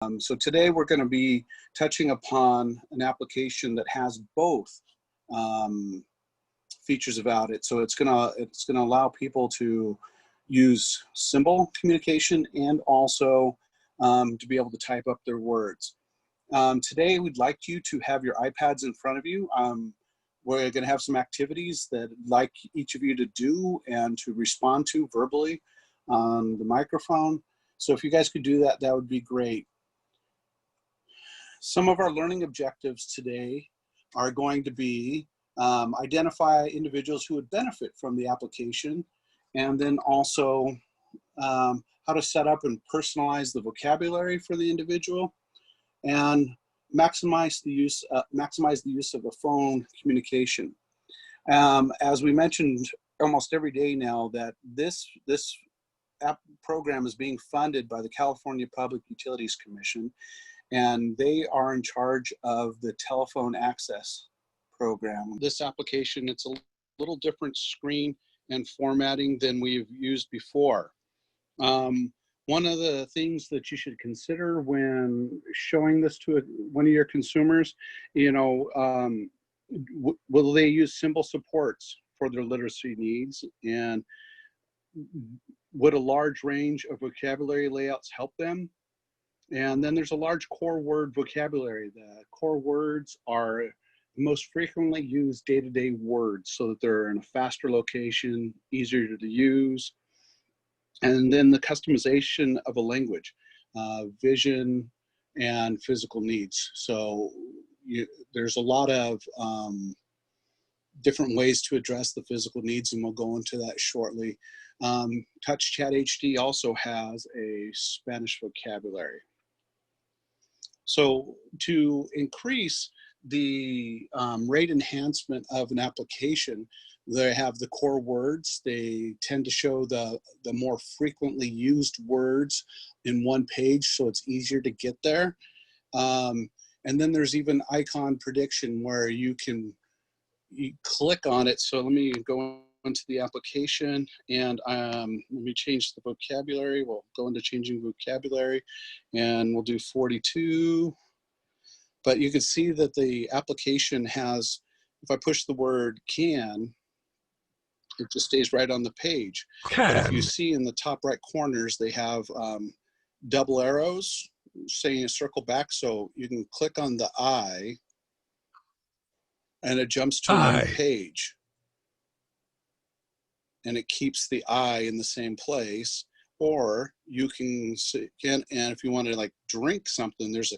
So today we're going to be touching upon an application that has both features about it. So it's gonna allow people to use symbol communication and also to be able to type up their words. Today we'd like you to have your iPads in front of you. We're going to have some activities that I'd like each of you to do and to respond to verbally on the microphone. So if you guys could do that, that would be great. Some of our learning objectives today are going to be identify individuals who would benefit from the application, and then also how to set up and personalize the vocabulary for the individual, and maximize the use of a phone communication. As we mentioned almost every day now, that this program is being funded by the California Public Utilities Commission, and they are in charge of the telephone access program. This application, it's a little different screen and formatting than we've used before. One of the things that you should consider when showing this to one of your consumers, will they use symbol supports for their literacy needs, and would a large range of vocabulary layouts help them? And then there's a large core word vocabulary. The core words are most frequently used day-to-day words so that they're in a faster location, easier to use. And then the customization of a language, vision, and physical needs. So there's a lot of different ways to address the physical needs, and we'll go into that shortly. TouchChat HD also has a Spanish vocabulary. So to increase the rate enhancement of an application, they have the core words. They tend to show the more frequently used words in one page, so it's easier to get there. And then there's even icon prediction where you click on it. So let me go into the application, and let me change the vocabulary. We'll go into changing vocabulary, and we'll do 42. But you can see that the application has, if I push the word can, it just stays right on the page. But if you see in the top right corners, they have double arrows saying circle back. So you can click on the I, and it jumps to a new page. And it keeps the I in the same place. Or you can see, and if you want to like drink something, there's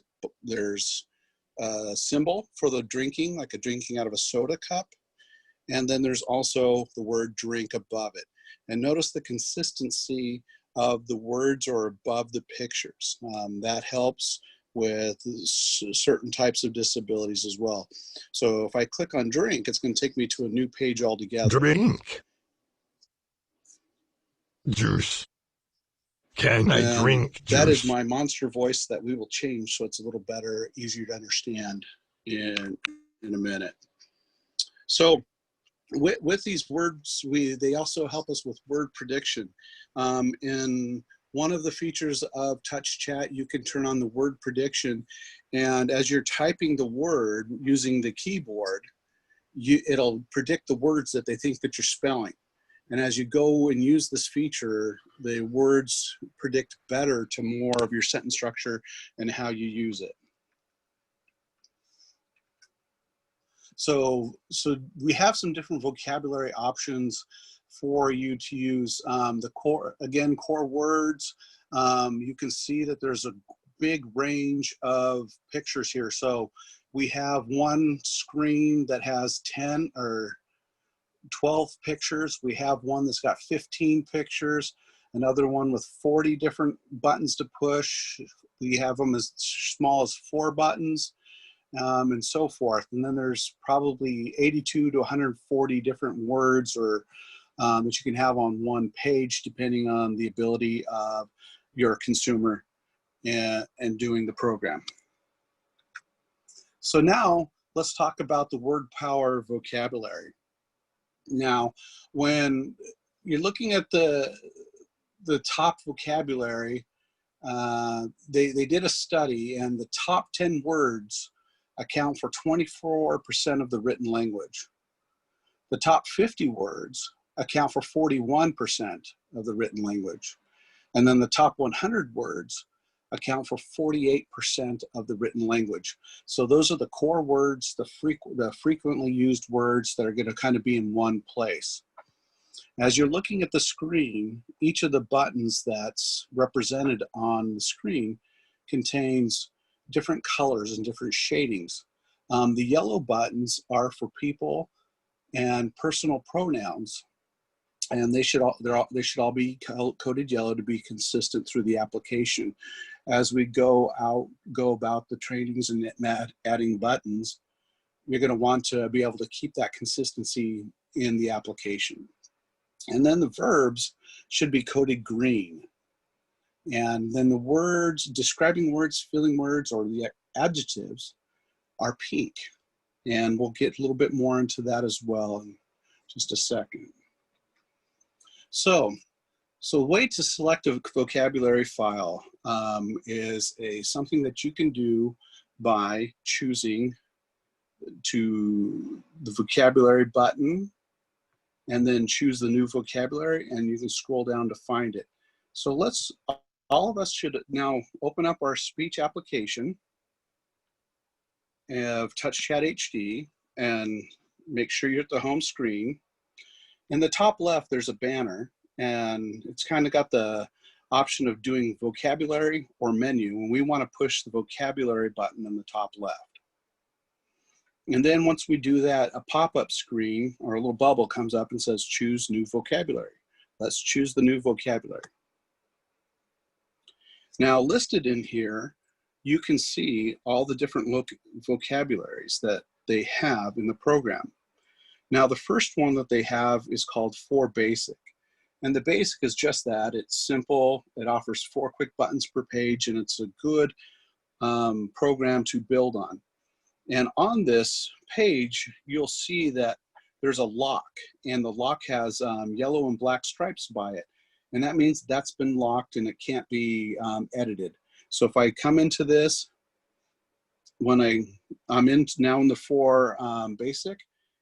a symbol for the drinking, like a drinking out of a soda cup. And then there's also the word drink above it. And notice the consistency of the words are above the pictures. That helps with certain types of disabilities as well. So if I click on drink, it's going to take me to a new page altogether. Drink. Juice. Can I drink juice? That is my monster voice that we will change so it's a little better, easier to understand in a minute. So with these words, they also help us with word prediction. In one of the features of TouchChat, you can turn on the word prediction, and as you're typing the word using the keyboard, it'll predict the words that they think that you're spelling. And as you go and use this feature, the words predict better to more of your sentence structure and how you use it. So we have some different vocabulary options for you to use. The core words. You can see that there's a big range of pictures here. So we have one screen that has 10 or 12 pictures. We have one that's got 15 pictures, another one with 40 different buttons to push. We have them as small as 4 buttons, and so forth. And then there's probably 82 to 140 different words or that you can have on one page, depending on the ability of your consumer and doing the program. So now let's talk about the word power vocabulary. Now, when you're looking at the top vocabulary, They did a study, and the top 10 words account for 24% of the written language. The top 50 words account for 41% of the written language. And then the top 100 words account for 48% of the written language. So those are the core words, the frequently used words that are going to kind of be in one place. As you're looking at the screen, each of the buttons that's represented on the screen contains different colors and different shadings. The yellow buttons are for people and personal pronouns, and they should all be coded yellow to be consistent through the application. As we go about the trainings and adding buttons, you're going to want to be able to keep that consistency in the application. And then the verbs should be coded green. And then the words, describing words, filling words, or the adjectives are pink. And we'll get a little bit more into that as well in just a second. So the way to select a vocabulary file is something that you can do by choosing to the vocabulary button, and then choose the new vocabulary, and you can scroll down to find it. So all of us should now open up our speech application of TouchChat HD and make sure you're at the home screen. In the top left, there's a banner, and it's kind of got the option of doing vocabulary or menu, and we want to push the vocabulary button in the top left. And then once we do that, a pop-up screen or a little bubble comes up and says, choose new vocabulary. Let's choose the new vocabulary. Now listed in here, you can see all the different vocabularies that they have in the program. Now the first one that they have is called For Basic. And the basic is just that. It's simple. It offers 4 quick buttons per page, and it's a good program to build on. And on this page, you'll see that there's a lock, and the lock has yellow and black stripes by it. And that means that's been locked and it can't be edited. So if I come into this, when I'm now in the For Basic,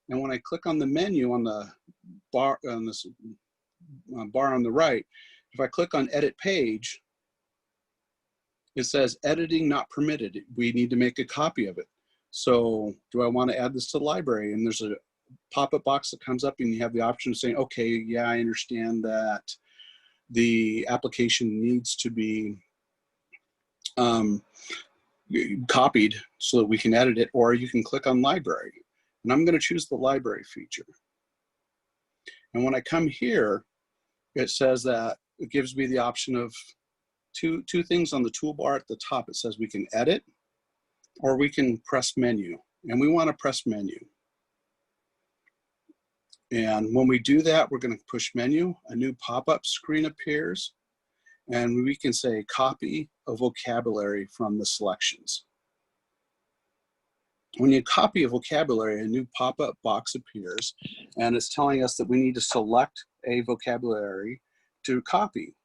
and when I click on the menu on the bar on this bar on the right, if I click on Edit Page, it says editing not permitted. We need to make a copy of it. So do I want to add this to the library? And there's a pop-up box that comes up, and you have the option of saying, okay, yeah, I understand that the application needs to be copied so that we can edit it, or you can click on library. And I'm going to choose the library feature. And when I come here, it says that it gives me the option of two things on the toolbar at the top. It says we can edit, or we can press menu, and we want to press menu. And when we do that, we're going to push menu. A new pop-up screen appears, and we can say copy a vocabulary from the selections. When you copy a vocabulary, a new pop-up box appears, and it's telling us that we need to select a vocabulary to copy.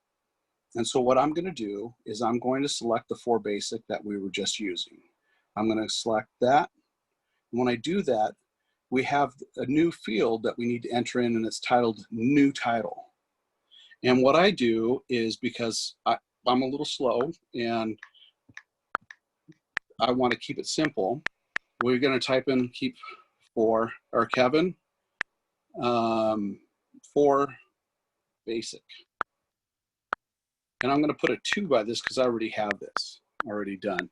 And so what I'm going to do is I'm going to select the For Basic that we were just using. I'm going to select that. When I do that, we have a new field that we need to enter in, and it's titled New Title. And what I do is, because I'm a little slow and I want to keep it simple, we're going to type in Kevin, For Basic. And I'm going to put a 2 by this because I already have this already done.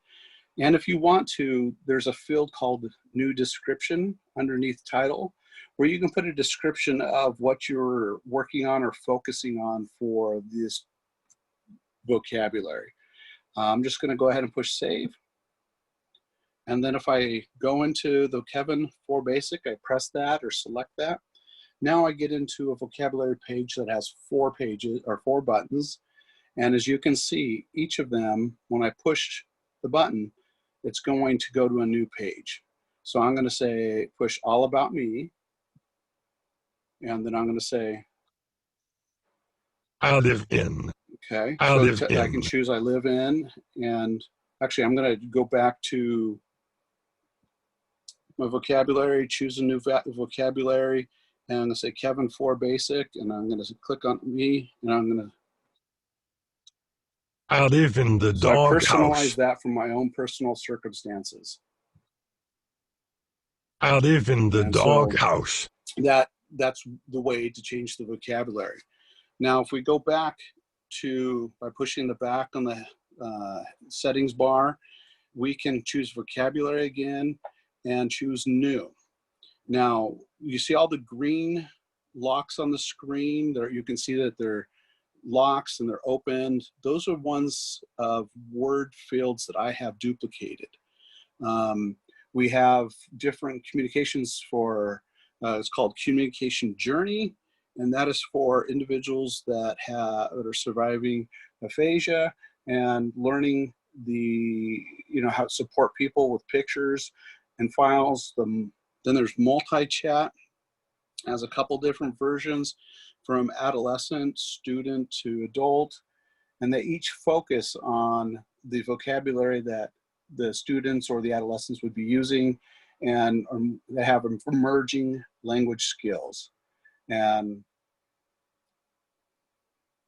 And if you want to, there's a field called New Description underneath Title, where you can put a description of what you're working on or focusing on for this vocabulary. I'm just going to go ahead and push Save. And then if I go into the Kevin For Basic, I press that or select that. Now I get into a vocabulary page that has 4 pages or 4 buttons. And as you can see, each of them, when I push the button, it's going to go to a new page. So I'm going to say, push All About Me. And then I'm going to say, I live in. Okay, I so live I can in. choose I live in, and actually I'm going to go back to my vocabulary, choose a new vocabulary, and I'm going to say Kevin 4 basic, and I'm going to click on me, and I'm going to, I live in the so I personalize doghouse. that from my own personal circumstances. I live in the And so doghouse. that's the way to change the vocabulary. Now, if we go back to, by pushing the back on the settings bar, we can choose vocabulary again and choose new. Now, you see all the green locks on the screen there. You can see that they're locks and they're opened. Those are ones of word fields that I have duplicated. We have different communications for, it's called communication journey, and that is for individuals that are surviving aphasia and learning how to support people with pictures and files. Then there's multi-chat, has a couple different versions from adolescent, student to adult, and they each focus on the vocabulary that the students or the adolescents would be using, and they have emerging language skills. And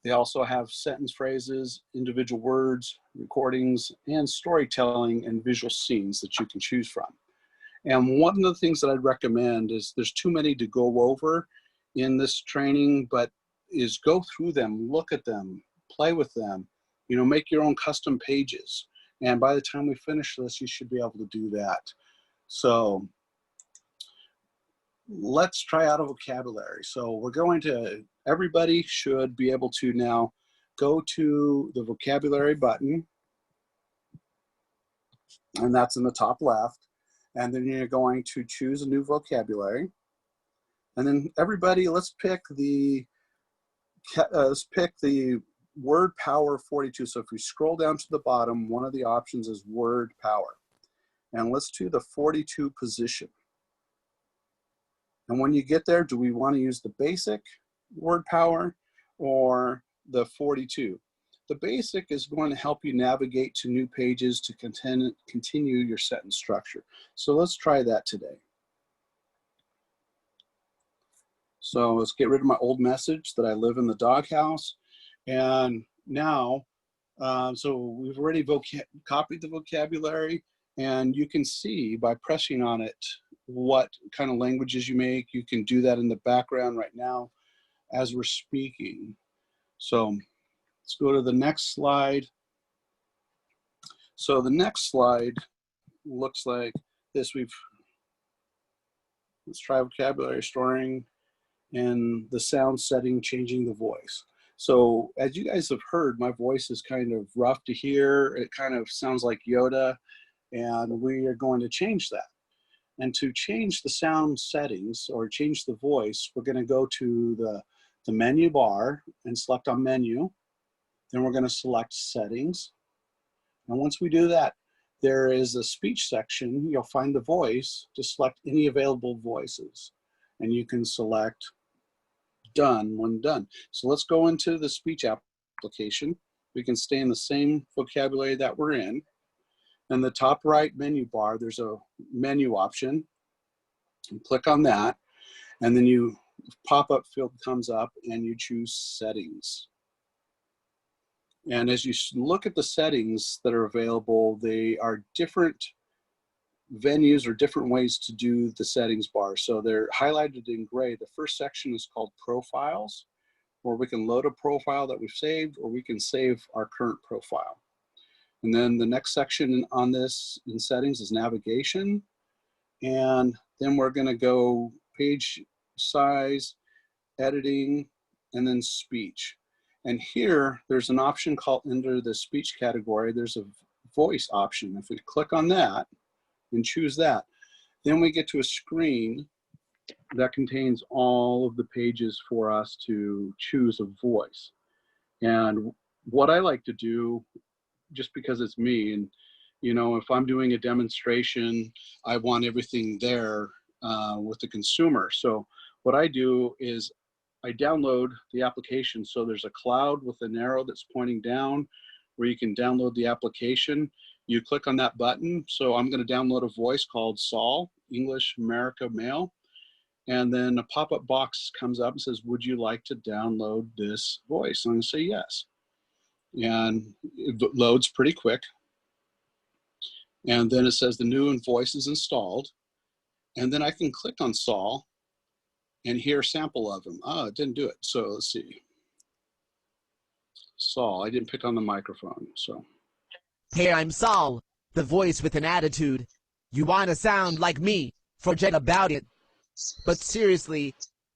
they also have sentence phrases, individual words, recordings, and storytelling and visual scenes that you can choose from. And one of the things that I'd recommend is, there's too many to go over in this training, but is go through them, look at them, play with them, make your own custom pages. And by the time we finish this, you should be able to do that. So let's try out a vocabulary. So we're going to, everybody should be able to now go to the vocabulary button, and that's in the top left. And then you're going to choose a new vocabulary. And then everybody, let's pick the word power 42. So if we scroll down to the bottom, one of the options is word power. And let's do the 42 position. And when you get there, do we want to use the basic word power or the 42? The basic is going to help you navigate to new pages to continue your sentence structure. So let's try that today. So let's get rid of my old message that I live in the doghouse. And now, so we've already copied the vocabulary, and you can see by pressing on it what kind of languages you make. You can do that in the background right now as we're speaking. So let's go to the next slide. So the next slide looks like this. Let's try vocabulary storing and the sound setting, changing the voice. So as you guys have heard, my voice is kind of rough to hear. It kind of sounds like Yoda, and we are going to change that. And to change the sound settings or change the voice, we're going to go to the menu bar and select on menu. Then we're going to select settings. And once we do that, there is a speech section. You'll find the voice to select any available voices. And you can select done when done. So let's go into the speech application. We can stay in the same vocabulary that we're in. In the top right menu bar, there's a menu option. You click on that, and then you pop-up field comes up and you choose settings. And as you look at the settings that are available, they are different venues or different ways to do the settings bar. So they're highlighted in gray. The first section is called profiles, where we can load a profile that we've saved, or we can save our current profile. And then the next section on this in settings is navigation. And then we're going to go page size, editing, and then speech. And here there's an option called, under the speech category, there's a voice option. If we click on that and choose that, then we get to a screen that contains all of the pages for us to choose a voice. And what I like to do, just because it's me, and if I'm doing a demonstration, I want everything there with the consumer. So what I do is I download the application. So there's a cloud with an arrow that's pointing down where you can download the application. You click on that button. So I'm going to download a voice called Saul, English America Male. And then a pop-up box comes up and says, would you like to download this voice? I'm going to say yes. And it loads pretty quick. And then it says the new voice is installed. And then I can click on Saul and hear a sample of him. Oh, it didn't do it. So let's see. Saul, I didn't pick on the microphone, so. Hey, I'm Saul, the voice with an attitude. You want to sound like me? Forget about it. But seriously,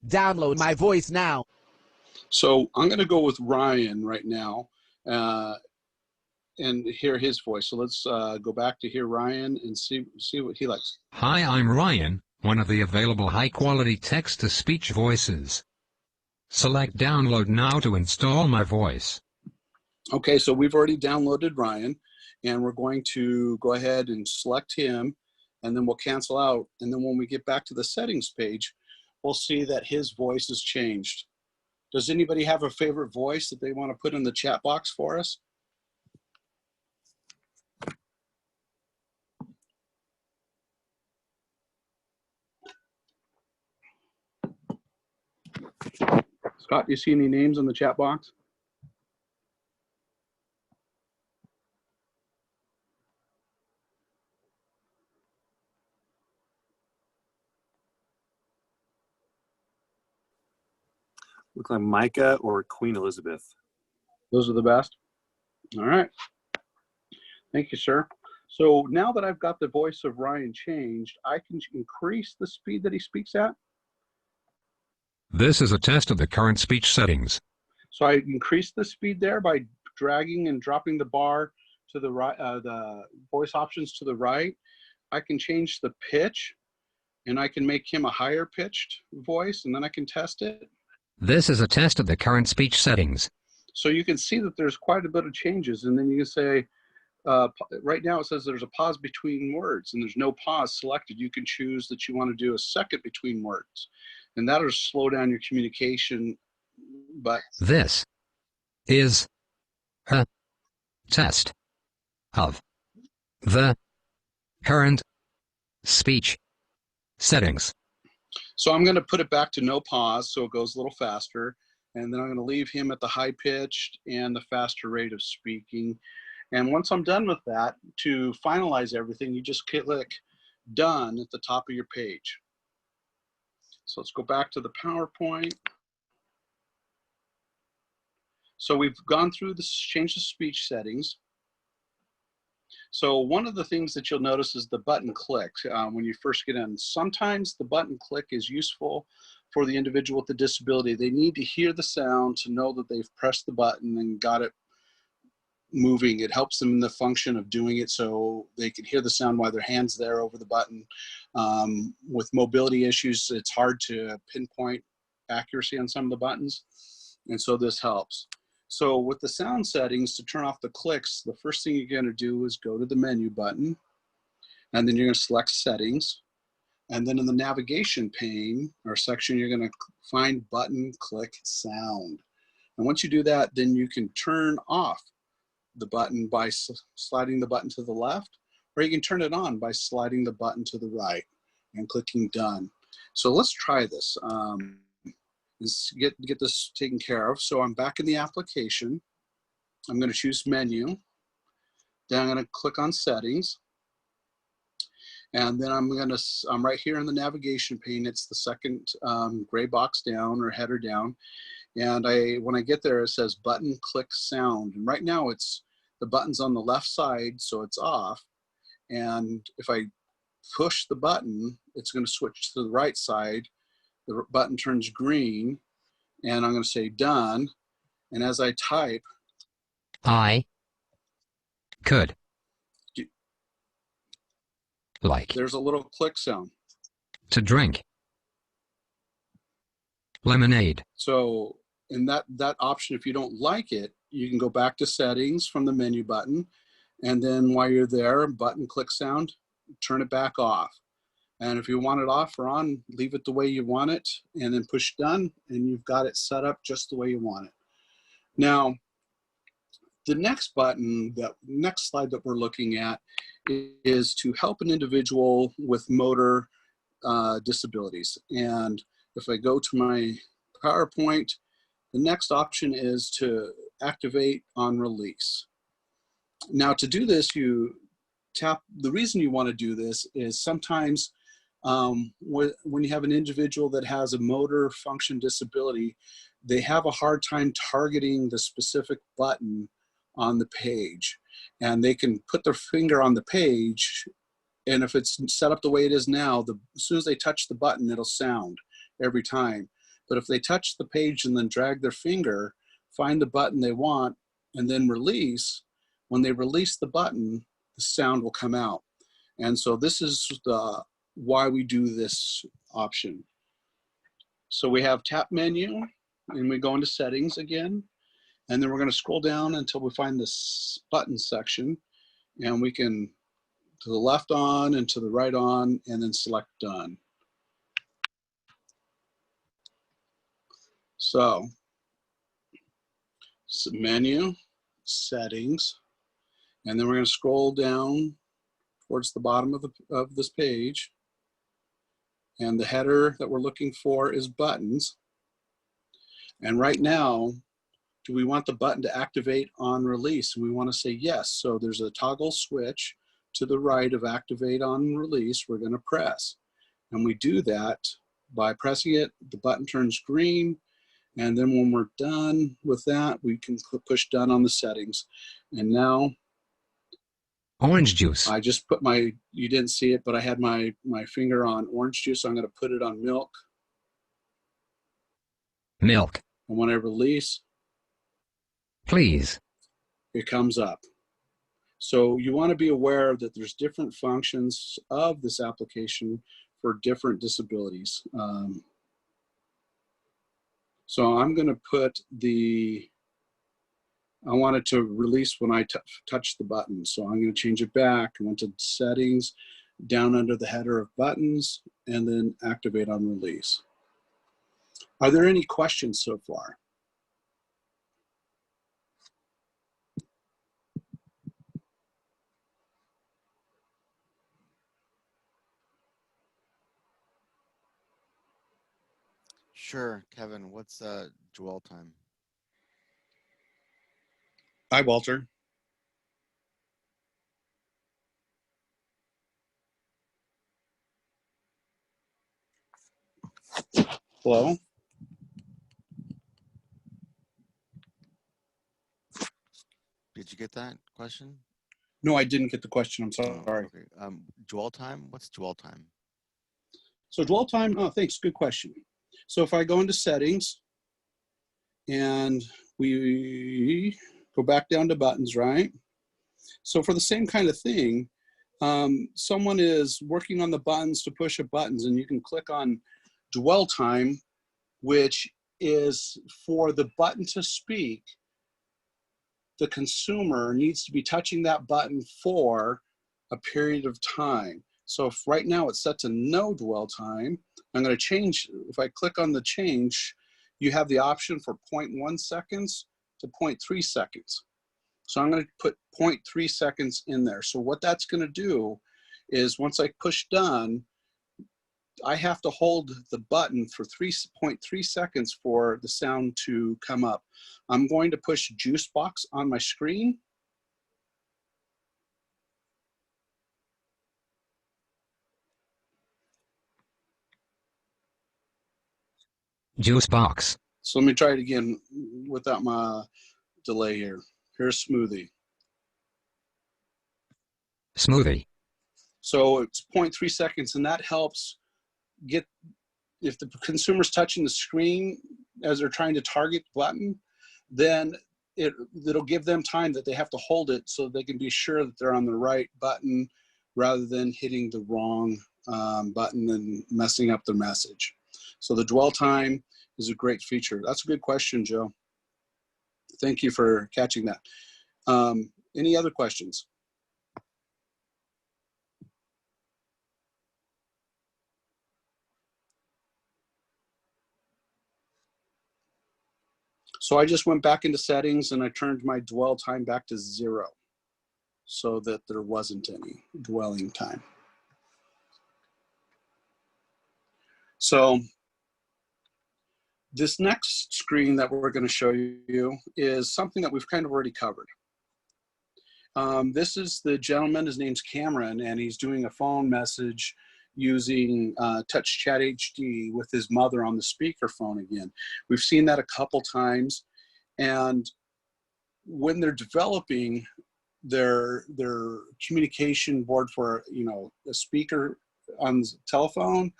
download my voice now. So I'm going to go with Ryan right now and hear his voice. So let's go back to hear Ryan and see what he likes. Hi, I'm Ryan, one of the available high-quality text-to-speech voices. Select Download Now to install my voice. Okay, so we've already downloaded Ryan, and we're going to go ahead and select him, and then we'll cancel out. And then when we get back to the settings page, we'll see that his voice has changed. Does anybody have a favorite voice that they want to put in the chat box for us? Scott, do you see any names in the chat box? Look like Micah or Queen Elizabeth. Those are the best. All right. Thank you, sir. So now that I've got the voice of Ryan changed, I can increase the speed that he speaks at. This is a test of the current speech settings. So I increase the speed there by dragging and dropping the bar to the right, the voice options to the right. I can change the pitch, and I can make him a higher pitched voice, and then I can test it. This is a test of the current speech settings. So you can see that there's quite a bit of changes, and then you can say, right now it says there's a pause between words, and there's no pause selected. You can choose that you want to do a second between words, and that'll slow down your communication. But this is a test of the current speech settings. So I'm going to put it back to no pause so it goes a little faster, and then I'm going to leave him at the high pitched and the faster rate of speaking. And once I'm done with that, to finalize everything, you just click done at the top of your page. So let's go back to the PowerPoint. So we've gone through this change the speech settings. So one of the things that you'll notice is the button click when you first get in. Sometimes the button click is useful for the individual with a disability. They need to hear the sound to know that they've pressed the button and got it moving. It helps them in the function of doing it so they can hear the sound while their hand's there over the button. With mobility issues, it's hard to pinpoint accuracy on some of the buttons, and so this helps. So with the sound settings, to turn off the clicks, the first thing you're going to do is go to the menu button, and then you're going to select settings, and then in the navigation pane or section, you're going to find button click sound. And once you do that, then you can turn off the button by sliding the button to the left, or you can turn it on by sliding the button to the right and clicking done. So let's try this. Let's get this taken care of. So I'm back in the application. I'm going to choose menu. Then I'm going to click on settings. And then I'm right here in the navigation pane. It's the second gray box down or header down. And when I get there, it says button click sound. And right now the button's on the left side, so it's off. And if I push the button, it's going to switch to the right side. The button turns green, and I'm going to say done. And as I type, I could like there's a little click sound. To drink lemonade. So in that option, if you don't like it, you can go back to settings from the menu button. And then while you're there, button click sound, turn it back off. And if you want it off or on, leave it the way you want it, and then push done, and you've got it set up just the way you want it. Now, the next button, the next slide that we're looking at, is to help an individual with motor disabilities. And if I go to my PowerPoint, the next option is to activate on release. Now, to do this, you tap, the reason you want to do this is sometimes when you have an individual that has a motor function disability, they have a hard time targeting the specific button on the page. And they can put their finger on the page, and if it's set up the way it is now, as soon as they touch the button, it'll sound every time. But if they touch the page and then drag their finger, find the button they want, and then release, when they release the button, the sound will come out. And so this is why we do this option. So we have tap menu, and we go into settings again, and then we're going to scroll down until we find this button section, and we can to the left on and to the right on, and then select done. So menu, settings, and then we're going to scroll down towards the bottom of this page, and the header that we're looking for is buttons. And right now, do we want the button to activate on release? And we want to say yes. So there's a toggle switch to the right of activate on release we're going to press. And we do that by pressing it, the button turns green, and then when we're done with that, we can push done on the settings. And now Orange juice. I just put my, you didn't see it, but I had my finger on orange juice. So I'm going to put it on milk. Milk. And when I release, Please. it comes up. So you want to be aware that there's different functions of this application for different disabilities. So I'm going to put I want it to release when I touch the button. So I'm going to change it back. I went to settings, down under the header of buttons, and then activate on release. Are there any questions so far? Sure, Kevin. What's dwell time? Hi, Walter. Hello? Did you get that question? No, I didn't get the question. I'm Oh, sorry. okay. Dwell time? What's dwell time? So dwell time, oh, thanks, good question. So if I go into settings and we go back down to buttons, right? So for the same kind of thing, someone is working on the buttons to push up buttons, and you can click on dwell time, which is for the button to speak. The consumer needs to be touching that button for a period of time. So if right now it's set to no dwell time, I'm going to change. If I click on the change, you have the option for 0.1 seconds to 0.3 seconds. So I'm going to put 0.3 seconds in there. So what that's going to do is once I push done, I have to hold the button for 3.3 seconds for the sound to come up. I'm going to push juice box on my screen. Juice box. So let me try it again without my delay here. Here's smoothie. Smoothie. So it's 0.3 seconds, and that helps get, if the consumer's touching the screen as they're trying to target the button, then it'll give them time that they have to hold it so they can be sure that they're on the right button rather than hitting the wrong button and messing up their message. So the dwell time is a great feature. That's a good question, Joe. Thank you for catching that. Any other questions? So I just went back into settings and I turned my dwell time back to 0 so that there wasn't any dwelling time. So this next screen that we're going to show you is something that we've kind of already covered. This is the gentleman, his name's Cameron, and he's doing a phone message using TouchChat HD with his mother on the speakerphone again. We've seen that a couple times, and when they're developing their communication board for, you know, a speaker on the telephone,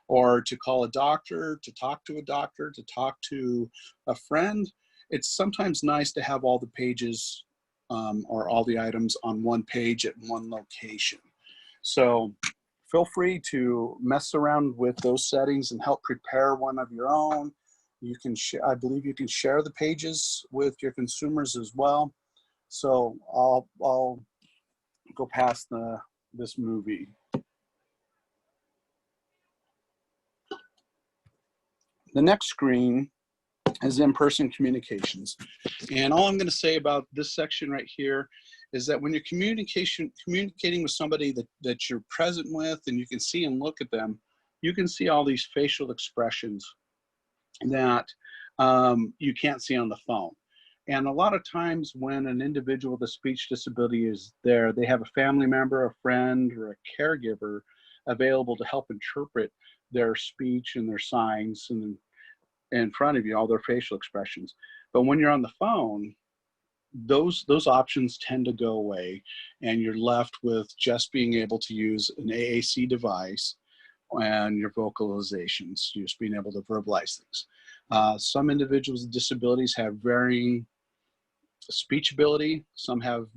or to call a doctor, to talk to a doctor, to talk to a friend, it's sometimes nice to have all the pages or all the items on one page at one location. So feel free to mess around with those settings and help prepare one of your own. You can share, I believe you can share the pages with your consumers as well. So I'll go past this movie. The next screen is in-person communications. And all I'm going to say about this section right here is that when you're communicating with somebody that you're present with and you can see and look at them, you can see all these facial expressions that you can't see on the phone. And a lot of times when an individual with a speech disability is there, they have a family member, a friend, or a caregiver available to help interpret their speech and their signs and in front of you, all their facial expressions. But when you're on the phone, those options tend to go away, and you're left with just being able to use an AAC device and your vocalizations, just being able to verbalize things. Some individuals with disabilities have varying speech ability, some have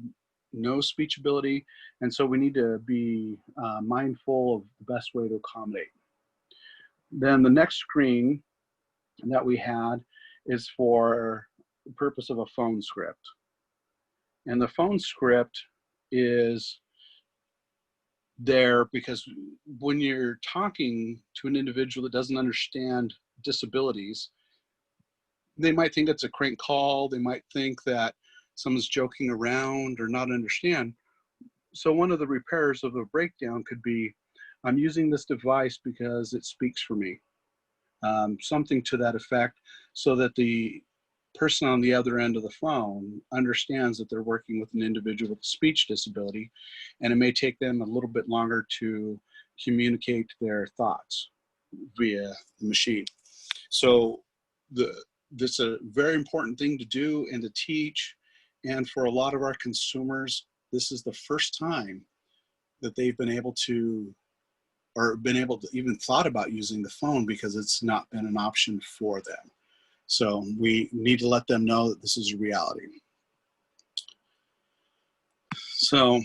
no speech ability, and so we need to be mindful of the best way to accommodate. Then the next screen that we had is for the purpose of a phone script. And the phone script is there because when you're talking to an individual that doesn't understand disabilities, they might think it's a crank call, they might think that someone's joking around or not understand. So one of the repairs of a breakdown could be, I'm using this device because it speaks for me. Something to that effect, so that the person on the other end of the phone understands that they're working with an individual with a speech disability, and it may take them a little bit longer to communicate their thoughts via the machine. So this is a very important thing to do and to teach, and for a lot of our consumers, this is the first time that they've been able to even thought about using the phone, because it's not been an option for them. So we need to let them know that this is a reality. So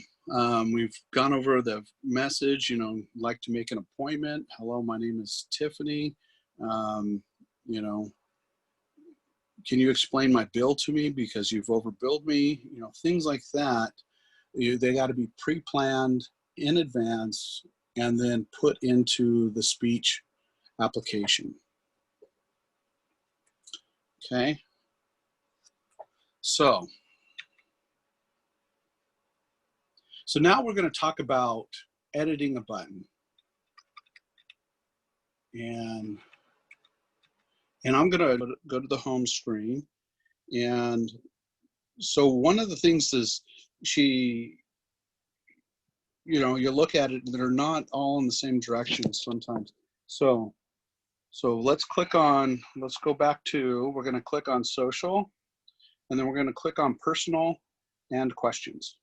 we've gone over the message, you know, like to make an appointment. Hello, my name is Tiffany. You know, can you explain my bill to me because you've overbilled me? You know, things like that. They got to be pre-planned in advance and then put into the speech application. Okay. So now we're going to talk about editing a button. And I'm going to go to the home screen. And so one of the things is you know, you look at it, they're not all in the same direction sometimes. So let's go back to, we're going to click on social, and then we're going to click on personal and questions.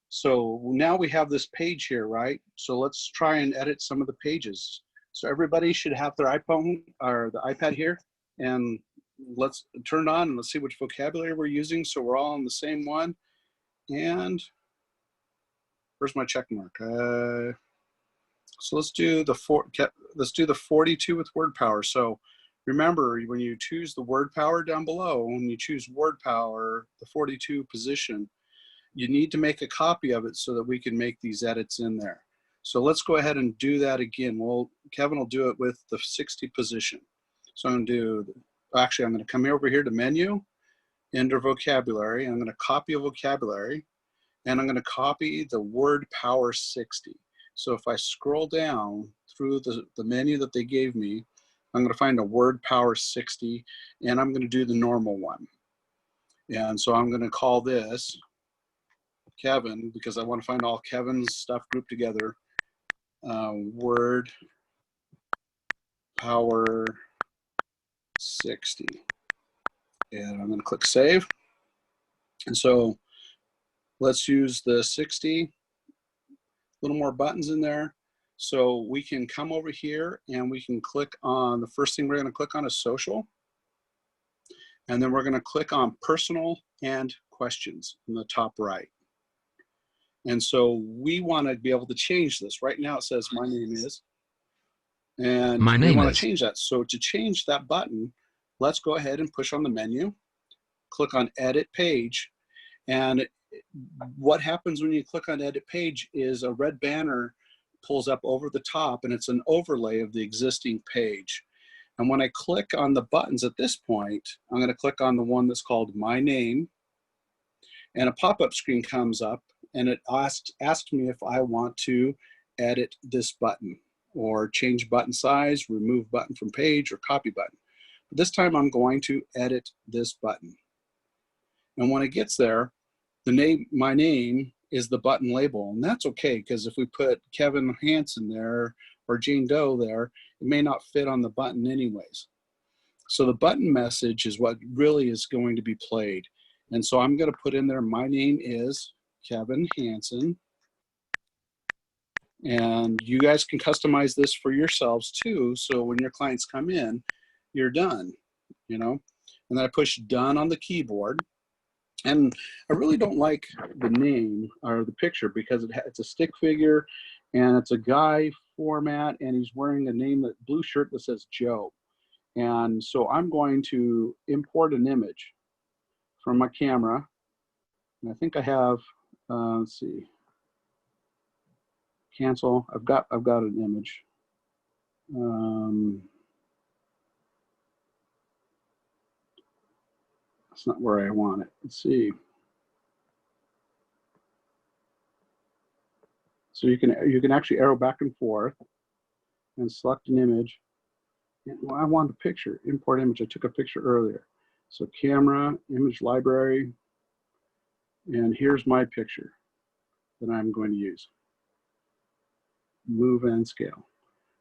So now we have this page here, right? So let's try and edit some of the pages. So everybody should have their iPhone or the iPad here, and let's turn it on and let's see which vocabulary we're using so we're all on the same one. And where's my check mark? So let's do the 42 with word power. So remember, when you choose the word power down below, when you choose word power, the 42 position, you need to make a copy of it so that we can make these edits in there. So let's go ahead and do that again. Kevin will do it with the 60 position. So I'm going to do actually, I'm going to come over here to menu, enter vocabulary. I'm going to copy a vocabulary, and I'm going to copy the word power 60. So if I scroll down through the menu that they gave me, I'm going to find a word power 60, and I'm going to do the normal one. And so I'm going to call this Kevin, because I want to find all Kevin's stuff grouped together. Word power 60. And I'm going to click save. And so let's use the 60, a little more buttons in there. So we can come over here and we can click on, the first thing we're going to click on is social. And then we're going to click on personal and questions in the top right. And so we want to be able to change this. Right now it says my name is, and we want to change that. So to change that button, let's go ahead and push on the menu, click on edit page. And what happens when you click on edit page is a red banner pulls up over the top, and it's an overlay of the existing page. And when I click on the buttons at this point, I'm going to click on the one that's called my name, and a pop-up screen comes up, and it asked me if I want to edit this button or change button size, remove button from page, or copy button. But this time I'm going to edit this button. And when it gets there, the name, my name, is the button label, and that's okay, because if we put Kevin Hansen there or Jane Doe there, it may not fit on the button anyways. So the button message is what really is going to be played. And so I'm going to put in there, my name is Kevin Hansen. And you guys can customize this for yourselves too. So when your clients come in, you're done, you know. And then I push done on the keyboard. And I really don't like the name or the picture because it's a stick figure and it's a guy format, and he's wearing a name, that blue shirt that says Joe. And so I'm going to import an image from my camera. And I think I have, let's see, cancel. I've got an image. That's not where I want it. Let's see. So you can actually arrow back and forth and select an image. Well, I want a picture. Import image. I took a picture earlier. So camera, image library, and here's my picture that I'm going to use. Move and scale.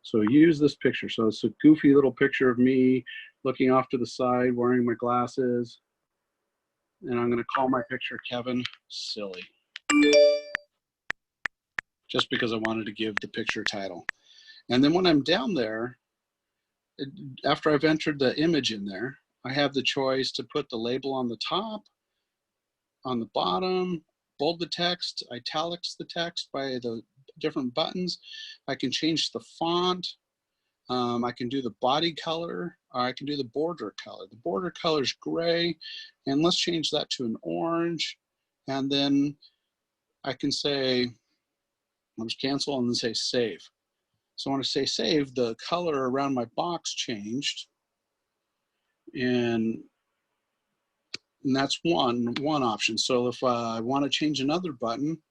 So use this picture. So it's a goofy little picture of me looking off to the side, wearing my glasses. And I'm going to call my picture Kevin Silly, just because I wanted to give the picture title. And then when I'm down there, after I've entered the image in there, I have the choice to put the label on the top, on the bottom, bold the text, italics the text by the different buttons. I can change the font. I can do the body color, or I can do the border color. The border color is gray, and let's change that to an orange. And then I can say, I'll just cancel and then say save. So when I say save, the color around my box changed. And that's one option. So if I want to change another button,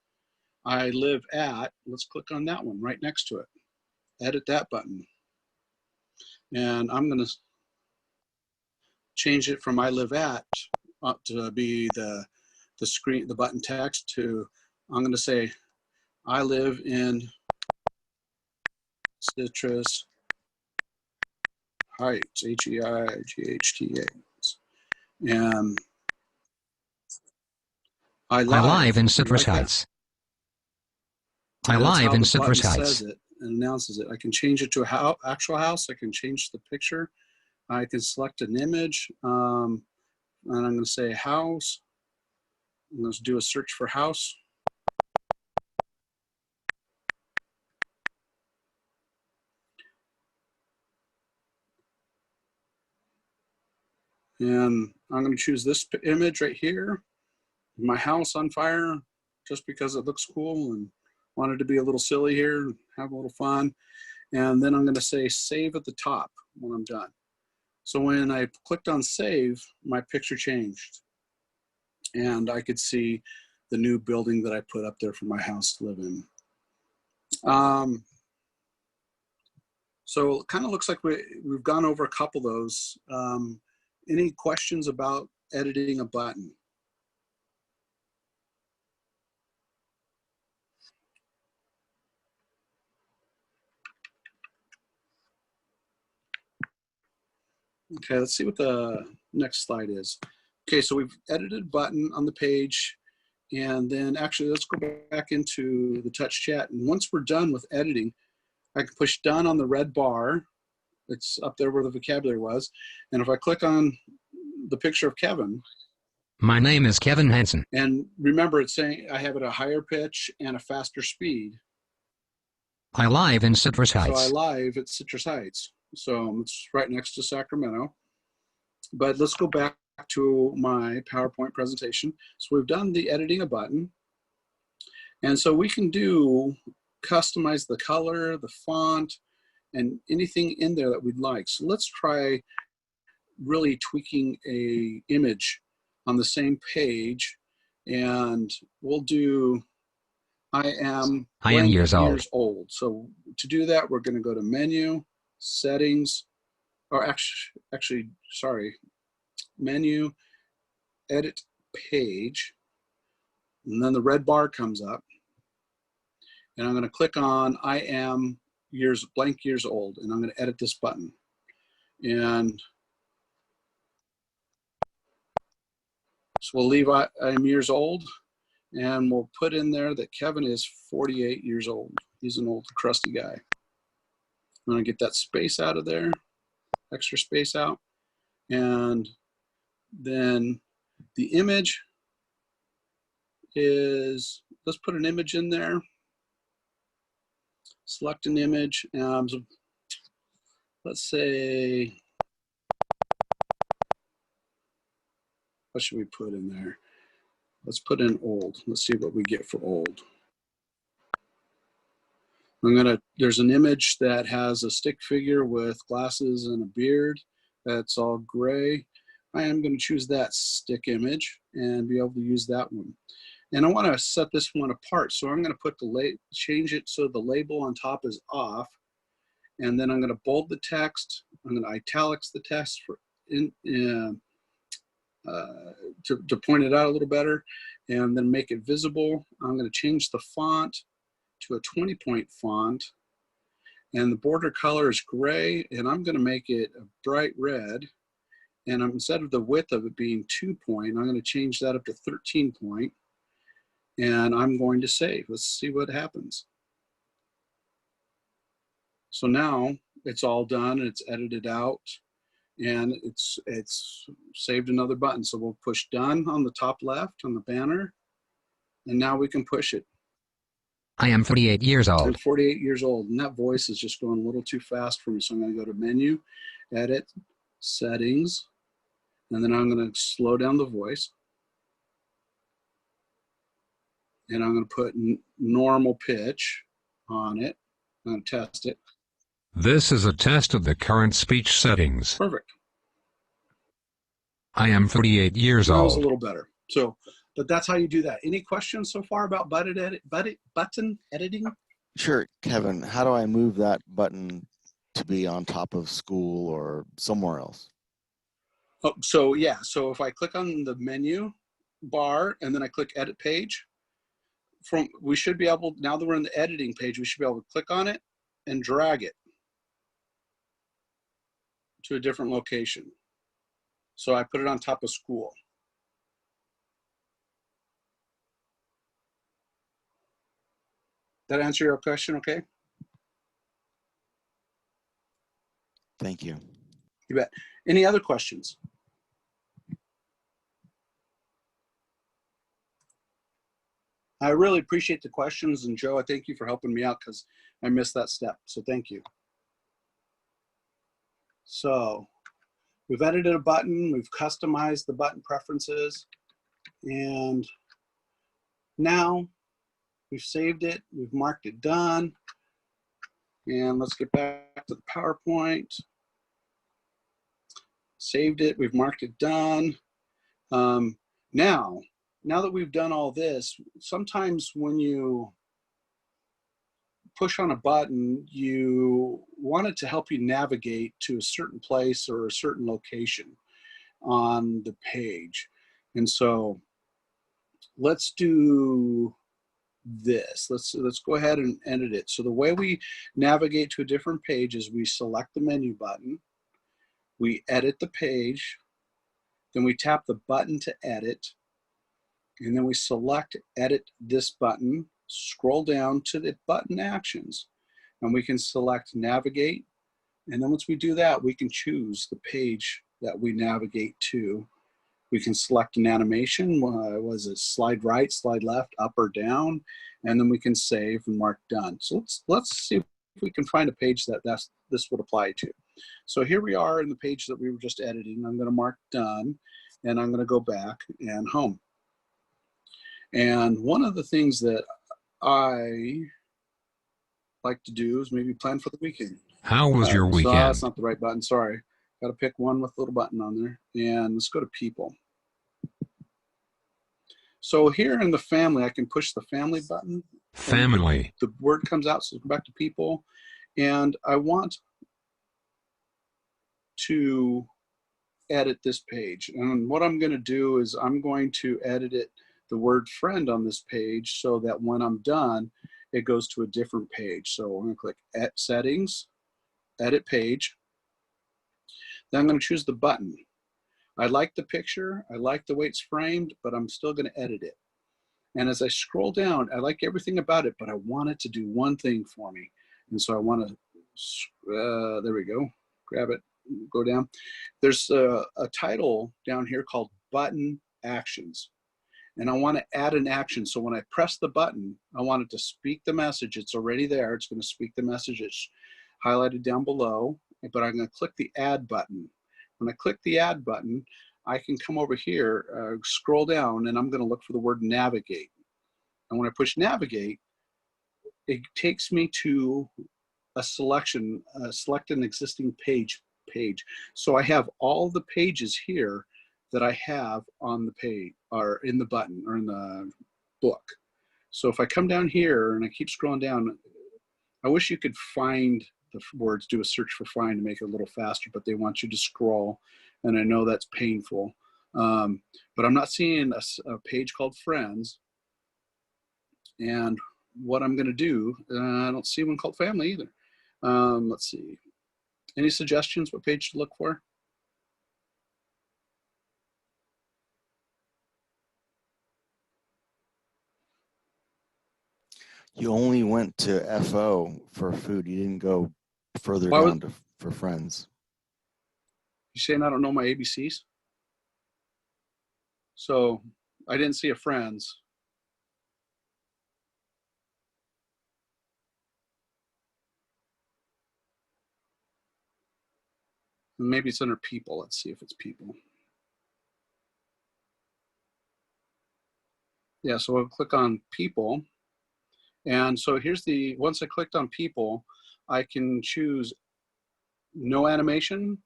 I live at, let's click on that one right next to it. Edit that button. And I'm going to change it from I live at to be the screen, the button text, to, I'm going to say I live in Citrus Heights, Heights. And I live in Citrus Heights. I live in Citrus Heights. Says it and announces it. I can change it to a actual house. I can change the picture. I can select an image, and I'm going to say house. I'm going to do a search for house. And I'm going to choose this image right here. My house on fire, just because it looks cool and wanted to be a little silly here, have a little fun. And then I'm going to say save at the top when I'm done. So when I clicked on save, my picture changed. And I could see the new building that I put up there for my house to live in. So it kind of looks like we've gone over a couple of those. Any questions about editing a button? Okay, let's see what the next slide is. Okay, so we've edited a button on the page, and then actually let's go back into the TouchChat. And once we're done with editing, I can push done on the red bar. It's up there where the vocabulary was. And if I click on the picture of Kevin. My name is Kevin Hansen. And remember, it's saying I have it at a higher pitch and a faster speed. I live in Citrus Heights. So I live at Citrus Heights. So it's right next to Sacramento. But let's go back to my PowerPoint presentation. So we've done the editing a button. And so we can customize the color, the font, and anything in there that we'd like. So let's try really tweaking a image on the same page. And we'll do, I am years old. So to do that, we're going to go to menu, settings, or actually, sorry, menu, edit page, and then the red bar comes up, and I'm going to click on I am blank years old, and I'm going to edit this button. And so we'll leave I am years old, and we'll put in there that Kevin is 48 years old. He's an old crusty guy. I'm going to get that space out of there, extra space out, and then the image is, let's put an image in there. Select an image. Let's say, what should we put in there? Let's put in old. Let's see what we get for old. There's an image that has a stick figure with glasses and a beard that's all gray. I am going to choose that stick image and be able to use that one. And I want to set this one apart. So I'm going to put change it so the label on top is off. And then I'm going to bold the text. I'm going to italics the text to point it out a little better, and then make it visible. I'm going to change the font to a 20-point font, and the border color is gray, and I'm going to make it a bright red. And instead of the width of it being 2-point, I'm going to change that up to 13-point, and I'm going to save. Let's see what happens. So now it's all done, and it's edited out, and it's saved another button. So we'll push done on the top left on the banner, and now we can push it. I am 48 years old. I'm 48 years old, and that voice is just going a little too fast for me. So I'm going to go to menu, edit, settings, and then I'm going to slow down the voice. And I'm going to put normal pitch on it. I'm going to test it. This is a test of the current speech settings. Perfect. I am 48 years old. That was a little better. So, but that's how you do that. Any questions so far about button editing? Sure, Kevin. How do I move that button to be on top of school or somewhere else? Oh, so yeah. So if I click on the menu bar and then I click edit page, we should be able, now that we're in the editing page, we should be able to click on it and drag it to a different location. So I put it on top of school. That answer your question, okay? Thank you. You bet. Any other questions? I really appreciate the questions, and Joe, I thank you for helping me out because I missed that step, so thank you. So we've edited a button, we've customized the button preferences, and now we've saved it, we've marked it done, and let's get back to the PowerPoint. saved it, we've marked it done. Now that we've done all this, sometimes when you push on a button, you want it to help you navigate to a certain place or a certain location on the page. And so let's do this. Let's go ahead and edit it. So the way we navigate to a different page is we select the menu button, we edit the page, then we tap the button to edit, and then we select edit this button, scroll down to the button actions, and we can select navigate. And then once we do that, we can choose the page that we navigate to. We can select an animation, was it slide right, slide left, up or down, and then we can save and mark done. So let's see if we can find a page that this would apply to. So here we are in the page that we were just editing. I'm gonna mark done, and I'm gonna go back and home. And one of the things that I like to do is maybe plan for the weekend. How was your So weekend? that's not the right button, sorry. Got to pick one with a little button on there. And let's go to people. So here in the family, I can push the family button. Family. The word comes out, so go back to people. And I want to edit this page. And what I'm going to do is I'm going to edit it, the word friend on this page, so that when I'm done, it goes to a different page. So I'm going to click at settings, edit page. Then I'm going to choose the button. I like the picture, I like the way it's framed, but I'm still going to edit it. And as I scroll down, I like everything about it, but I want it to do one thing for me. And so I want to, there we go, grab it, go down. There's a title down here called Button Actions. And I want to add an action. So when I press the button, I want it to speak the message. It's already there. It's going to speak the message. It's highlighted down below, but I'm going to click the add button. When I click the add button, I can come over here, scroll down, and I'm going to look for the word navigate. And when I push navigate, it takes me to a selection, select an existing page. So I have all the pages here that I have on the page, or in the button, or in the book. So if I come down here and I keep scrolling down, I wish you could find the words, do a search for find to make it a little faster, but they want you to scroll, and I know that's painful. But I'm not seeing a page called friends. And what I'm gonna do, I don't see one called family either. Let's see, any suggestions what page to look for? You only went to FO for food. You didn't go further down for friends. You saying I don't know my ABCs? So I didn't see a friends. Maybe it's under people. Let's see if it's people. Yeah, so I'll click on people. And so here's the, once I clicked on people, I can choose no animation,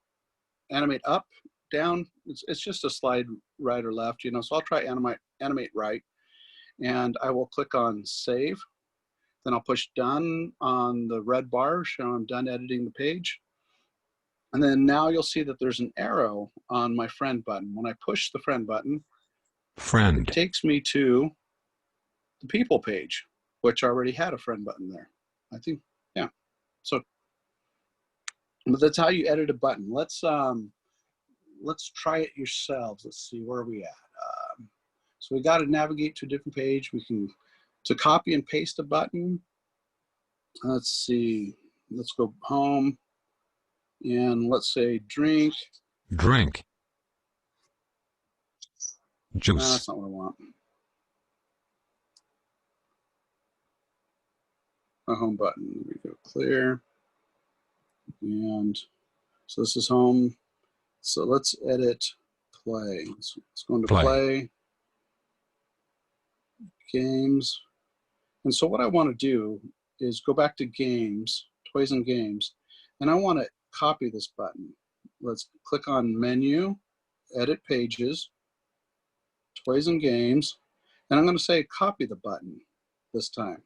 animate up, down. It's just a slide right or left, you know, so I'll try animate right. And I will click on save. Then I'll push done on the red bar, showing I'm done editing the page. And then now you'll see that there's an arrow on my friend button. When I push the friend button, it takes me to the people page, which already had a friend button there. I think, yeah. So, but that's how you edit a button. Let's try it yourselves. Let's see, where are we at? So we got to navigate to a different page. We can, to copy and paste a button. Let's see, let's go home. And let's say drink. Drink. Juice. That's not what I want. A home button. There we go. Clear. And so this is home. So let's edit play. Let's go into play. Games. And so what I want to do is go back to games, toys and games, and I want to copy this button. let's click on menu, edit pages, toys and games, and I'm going to say copy the button this time.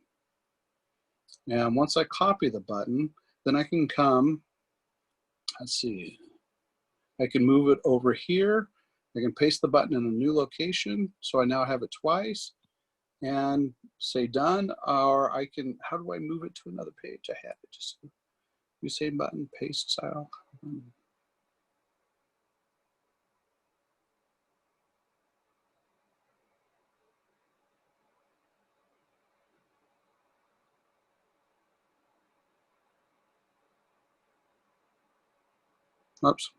And once I copy the button, then I can come, let's see, I can move it over here. I can paste the button in a new location. So I now have it twice and say done, or I can, how do I move it to another page? I have it just, you same button, paste style. Oops.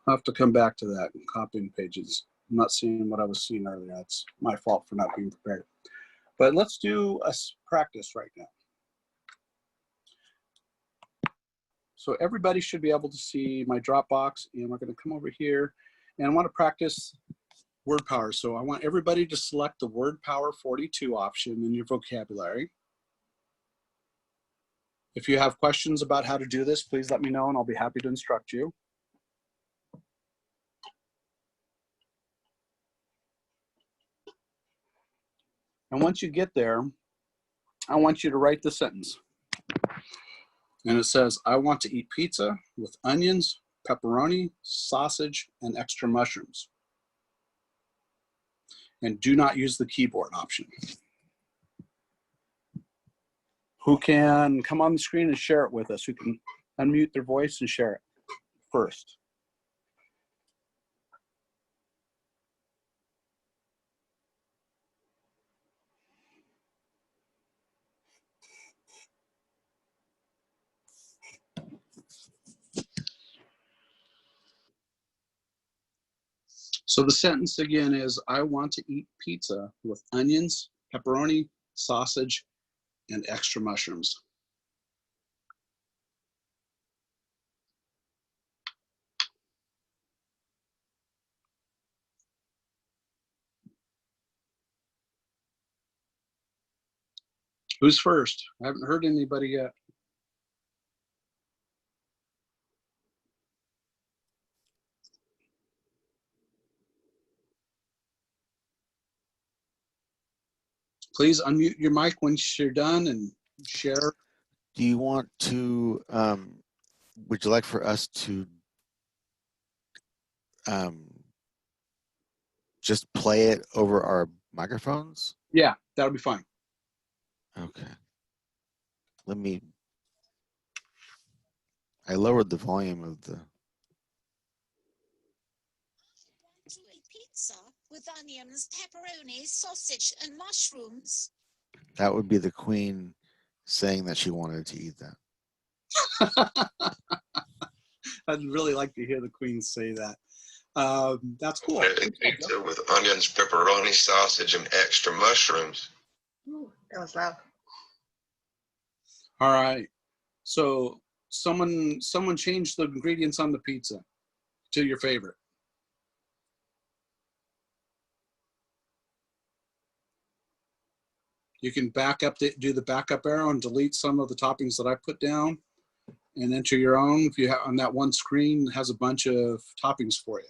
I'll have to come back to that and copying pages. I'm not seeing what I was seeing earlier. That's my fault for not being prepared. But let's do a practice right now. So everybody should be able to see my Dropbox, and we're going to come over here and I want to practice word power. So I want everybody to select the word power 42 option in your vocabulary. If you have questions about how to do this, please let me know and I'll be happy to instruct you. And once you get there, I want you to write the sentence. And it says, I want to eat pizza with onions, pepperoni, sausage, and extra mushrooms. And do not use the keyboard option. Who can come on the screen and share it with us? Who can unmute their voice and share it first? So the sentence again is, I want to eat pizza with onions, pepperoni, sausage, and extra mushrooms. Who's first? I haven't heard anybody yet. Please unmute your mic once you're done and share. Do you want to, would you like for us to just play it over our microphones? Yeah, that'll be fine. Okay. I lowered the volume of the. To eat pizza with onions, pepperoni, sausage, and mushrooms. That would be the Queen saying that she wanted to eat that. I'd really like to hear the Queen say that. That's cool. Pizza with onions, pepperoni, sausage, and extra mushrooms. Ooh, that was loud. All right. So someone changed the ingredients on the pizza to your favorite. You can do the backup arrow and delete some of the toppings that I put down and enter your own. If you have on that one screen, it has a bunch of toppings for you.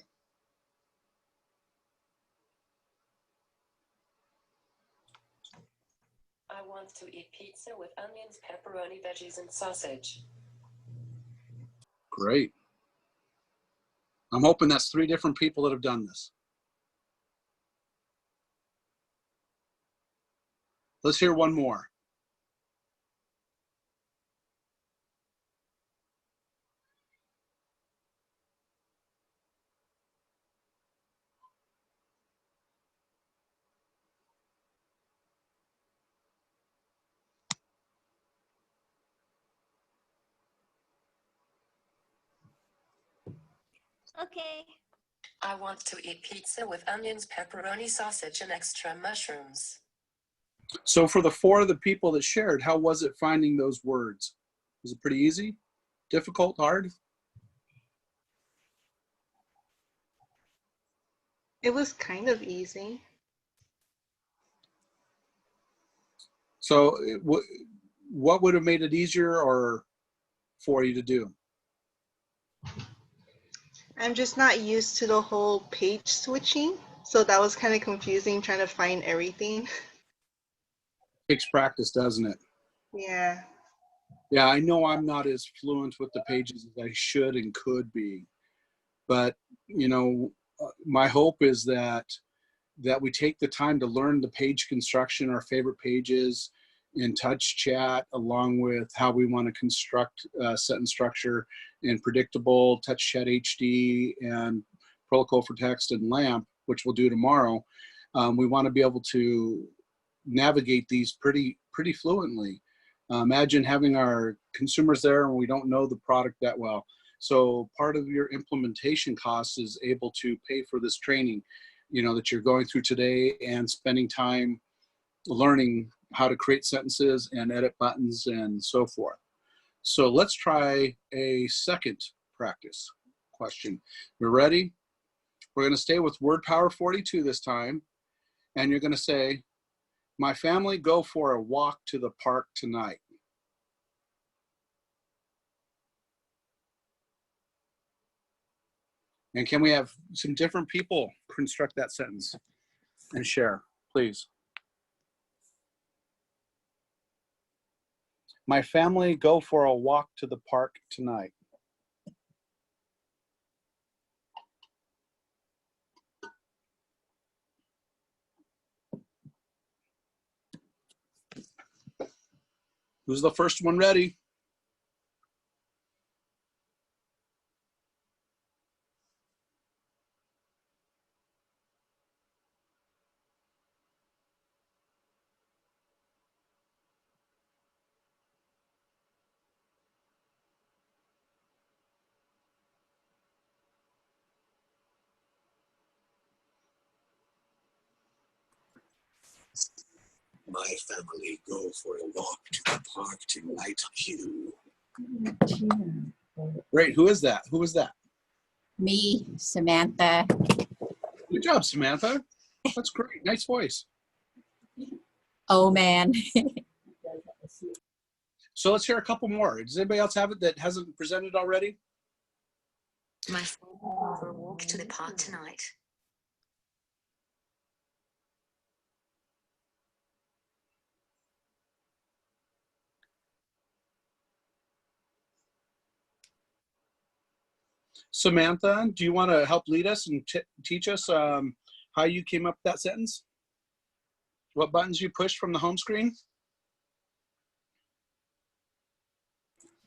I want to eat pizza with onions, pepperoni, veggies, and sausage. Great. I'm hoping that's 3 different people that have done this. Let's hear one more. Okay. I want to eat pizza with onions, pepperoni, sausage, and extra mushrooms. So for the 4 of the people that shared, how was it finding those words? Was it pretty easy? Difficult? Hard? It was kind of easy. So what would have made it easier or for you to do? I'm just not used to the whole page switching, so that was kind of confusing trying to find everything. Takes practice, doesn't it? Yeah. Yeah, I know I'm not as fluent with the pages as I should and could be, but you know, my hope is that we take the time to learn the page construction, our favorite pages in TouchChat, along with how we want to construct sentence structure in Predictable, TouchChat HD, and Protocol for Text and LAMP, which we'll do tomorrow. We want to be able to navigate these pretty fluently. Imagine having our consumers there and we don't know the product that well. So part of your implementation costs is able to pay for this training, you know, that you're going through today and spending time learning how to create sentences and edit buttons and so forth. So let's try a second practice question. We're ready? We're going to stay with word power 42 this time. And you're going to say, my family go for a walk to the park tonight. And can we have some different people construct that sentence and share, please? My family go for a walk to the park tonight. Who's the first one ready? My family go for a walk to the park tonight, Hugh. Great, who is that? Who is that? Me, Samantha. Good job, Samantha. That's great, nice voice. Oh man. So let's hear a couple more. Does anybody else have it that hasn't presented already? My family go for a walk to the park tonight. Samantha, do you want to help lead us and teach us how you came up with that sentence? What buttons you pushed from the home screen?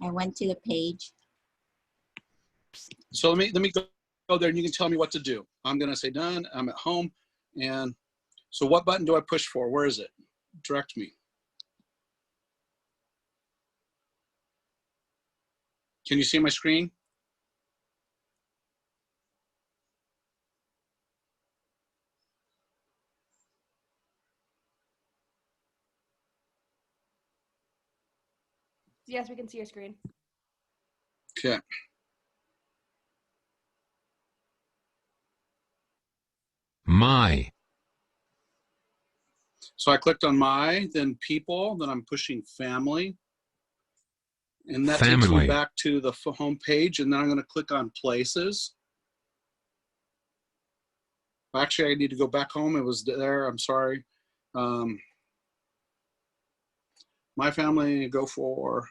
I went to the page. So let me go there and you can tell me what to do. I'm going to say done. I'm at home. And so what button do I push for? Where is it? Direct me. Can you see my screen? Yes, we can see your screen. Okay. My. So I clicked on my, then people, then I'm pushing family. And that takes me back to the home page, and then I'm going to click on places. Actually, I need to go back home. It was there. I'm sorry. My family go for,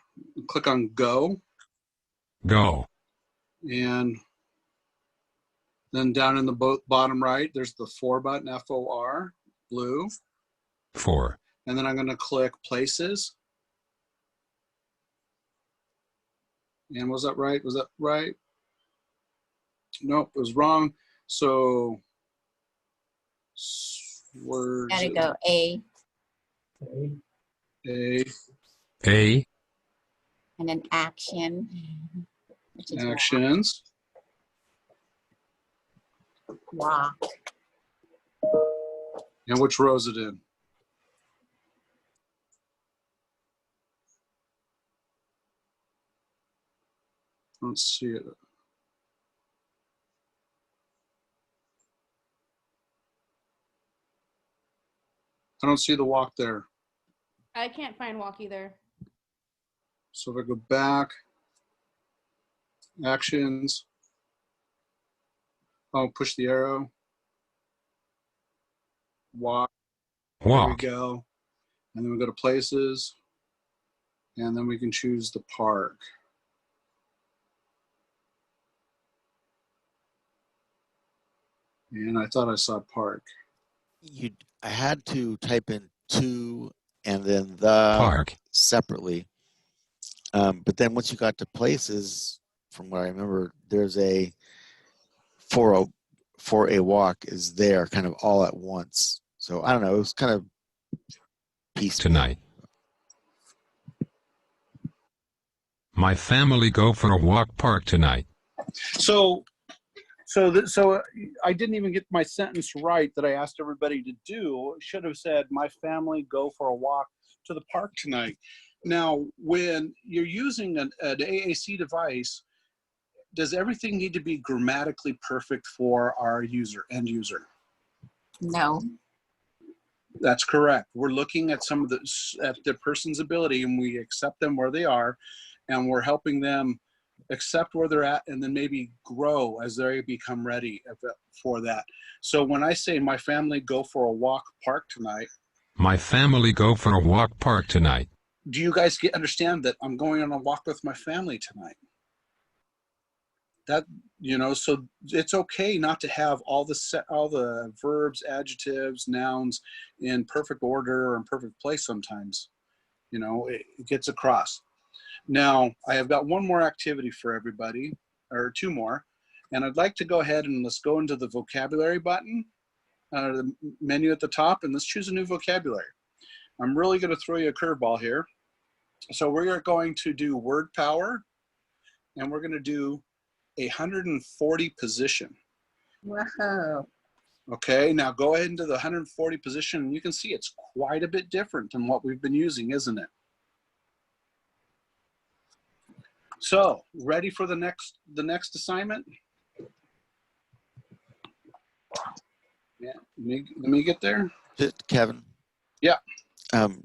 click on go. Go. And then down in the bottom right, there's the for button, F-O-R, blue. For. And then I'm going to click places. And was that right? Was that right? Nope, it was wrong. So words. Gotta go A. A. A. And then action. Which is Actions. walk. And which row is it in? I don't see it. I don't see the walk there. I can't find walk either. So if I go back, actions, I'll push the arrow, walk, there we Walk. go. And then we go to places, and then we can choose the park. And I thought I saw park. I had to type in to and then the Park. separately. But then once you got to places, from what I remember, there's a for a walk is there kind of all at once. So I don't know. It was kind of piecemeal. Tonight. My family go for a walk park tonight. So I didn't even get my sentence right that I asked everybody to do. It should have said, my family go for a walk to the park tonight. Now, when you're using an AAC device, does everything need to be grammatically perfect for our end user? No. That's correct. We're looking at at the person's ability, and we accept them where they are, and we're helping them accept where they're at and then maybe grow as they become ready for that. So when I say my family go for a walk park tonight, my family go for a walk park tonight. Do you guys understand that I'm going on a walk with my family tonight? That, so it's okay not to have all the verbs, adjectives, nouns in perfect order or in perfect place sometimes. It gets across. Now, I have got one more activity for everybody, or two more, and I'd like to go ahead and let's go into the vocabulary button, the menu at the top, and let's choose a new vocabulary. I'm really going to throw you a curveball here. So we're going to do word power, and we're going to do 140 position. Whoa. Okay, now go ahead into the 140 position, and you can see it's quite a bit different than what we've been using, isn't it? So, ready for the next assignment? Yeah, let me get there. Just Kevin. Yeah.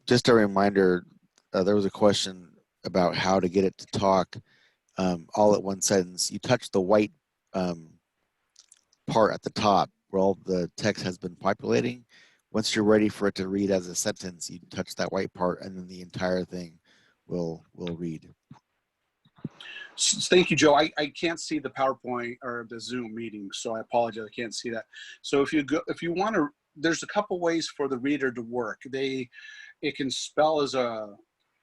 Just a reminder, there was a question about how to get it to talk all at one sentence. You touch the white part at the top where all the text has been populating. Once you're ready for it to read as a sentence, you touch that white part and then the entire thing will read. Thank you, Joe. I can't see the PowerPoint or the Zoom meeting, so I apologize. I can't see that. So if you want to, there's a couple ways for the reader to work. It can spell as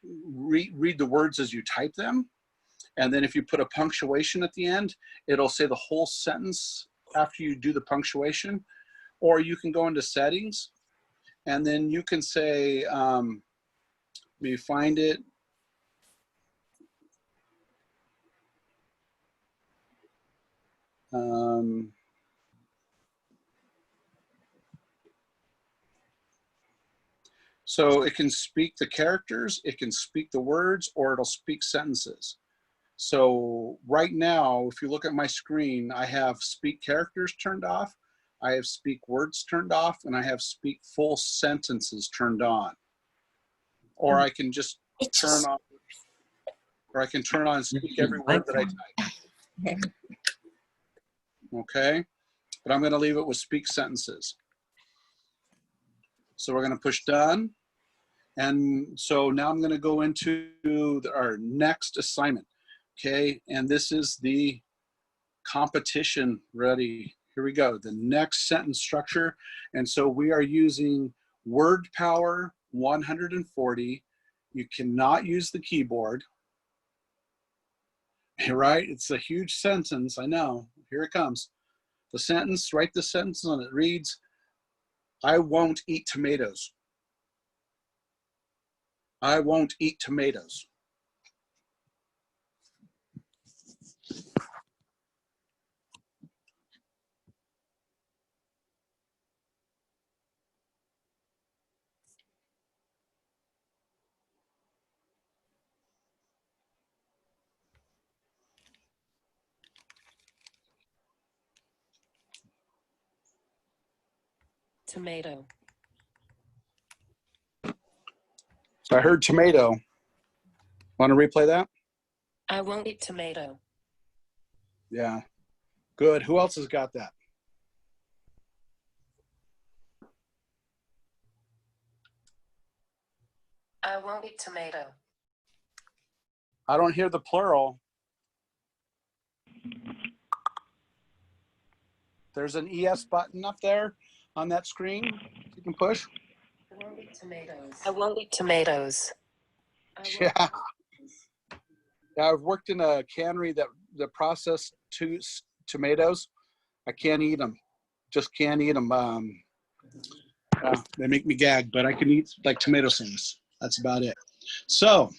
read the words as you type them, and then if you put a punctuation at the end, it'll say the whole sentence after you do the punctuation. Or you can go into settings, and then you can say, let me find it. So it can speak the characters, it can speak the words, or it'll speak sentences. So right now, if you look at my screen, I have speak characters turned off, I have speak words turned off, and I have speak full sentences turned on. Or I can just turn on, or I can turn on and speak every word that I type. Okay, but I'm going to leave it with speak sentences. So we're going to push done. And so now I'm going to go into our next assignment. Okay, and this is the competition ready. Here we go, the next sentence structure. And so we are using word power 140. You cannot use the keyboard. Right? It's a huge sentence, I know. Here it comes. The sentence, write the sentence and it reads, I won't eat tomatoes. I won't eat tomatoes. Tomato. I heard tomato. Want to replay that? I won't eat tomato. Yeah. Good. Who else has got that? I won't eat tomato. I don't hear the plural. There's an ES button up there on that screen you can push. I won't eat tomatoes. I won't eat tomatoes. Yeah. Yeah, I've worked in a cannery that processed tomatoes. I can't eat them. Just can't eat them. They make me gag, but I can eat like tomato sauce. That's about it. So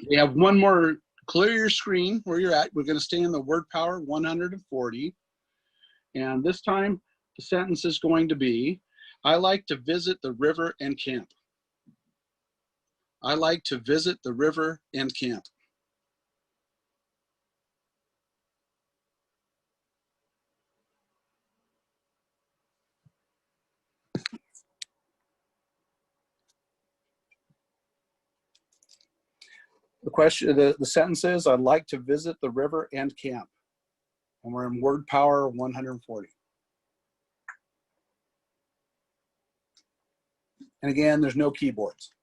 we have one more. Clear your screen where you're at. We're going to stay in the word power 140. And this time the sentence is going to be, I like to visit the river and camp. I like to visit the river and camp. The question, the sentence is, I'd like to visit the river and camp. And we're in word power 140. And again, there's no keyboards.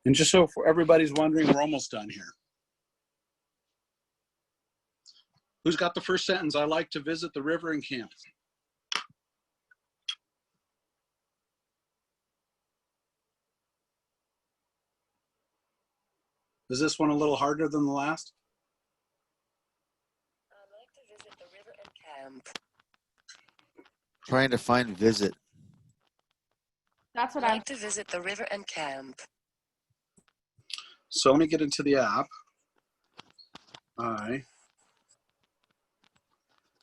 And just so for everybody's wondering, we're almost done here. Who's got the first sentence? I like to visit the river and camp. Is this one a little harder than the last? I like to visit the river and camp. Trying to find visit. That's what I I like to visit the river and camp. So let me get into the app. And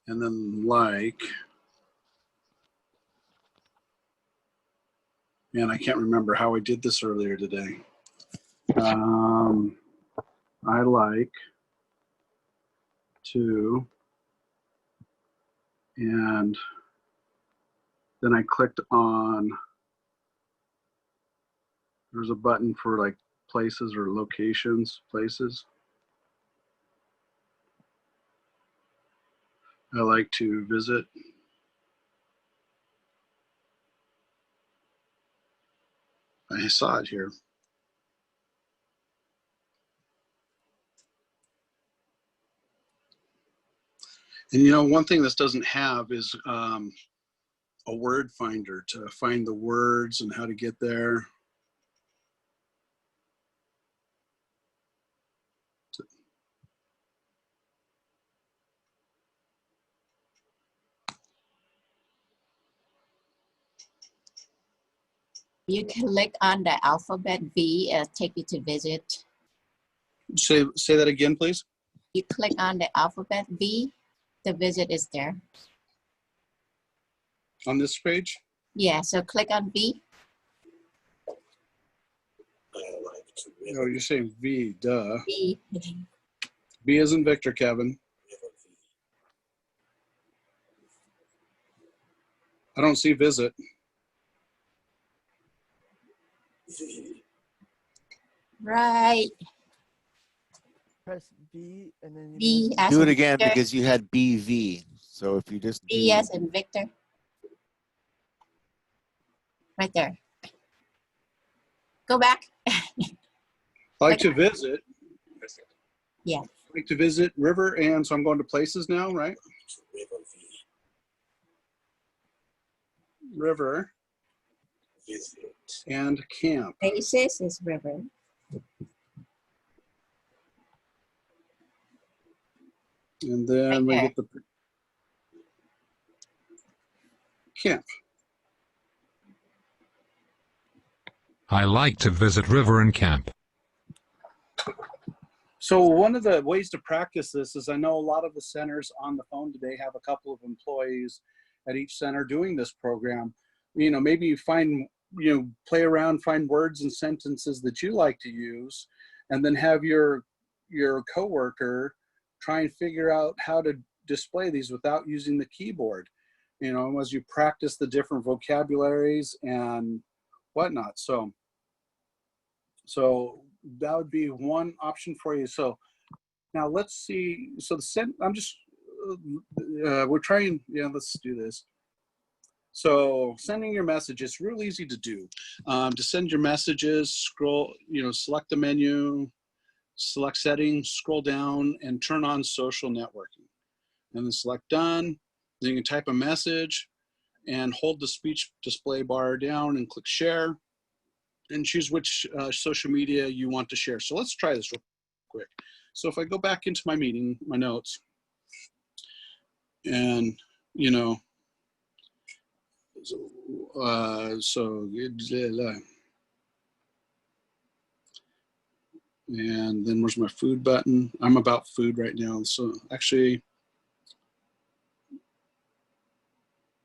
then like, man, I can't remember how I did this earlier today. I like to, and then I clicked on, there's a button for like places or locations, places. I like to visit. I saw it here. And you know, one thing this doesn't have is a word finder to find the words and how to get there. You click on the alphabet V, it'll take you to visit. Say that again, please. You click on the alphabet V, the visit is there. On this page? Yeah, so click on V. Oh, you're saying V, duh. V. V as in Victor, Kevin. I don't see visit. Right. Press B and then V as Do in it again Victor. because you had BV. So if you just V as in Victor. Right there. Go back. Like to visit. Yeah. Like to visit river, and so I'm going to places now, right? River. Visit. And camp. Places is river. And then we get the camp. I like to visit river and camp. So one of the ways to practice this is I know a lot of the centers on the phone today have a couple of employees at each center doing this program. You know, maybe you find play around, find words and sentences that you like to use, and then have your coworker try and figure out how to display these without using the keyboard, as you practice the different vocabularies and whatnot. So that would be one option for you. So now let's see. So we're trying, let's do this. So sending your messages, real easy to do. To send your messages, scroll, select the menu, select settings, scroll down and turn on social networking. And then select done. Then you can type a message and hold the speech display bar down and click share and choose which social media you want to share. So let's try this real quick. So if I go back into my meeting, my notes, and and then where's my food button? I'm about food right now. So actually,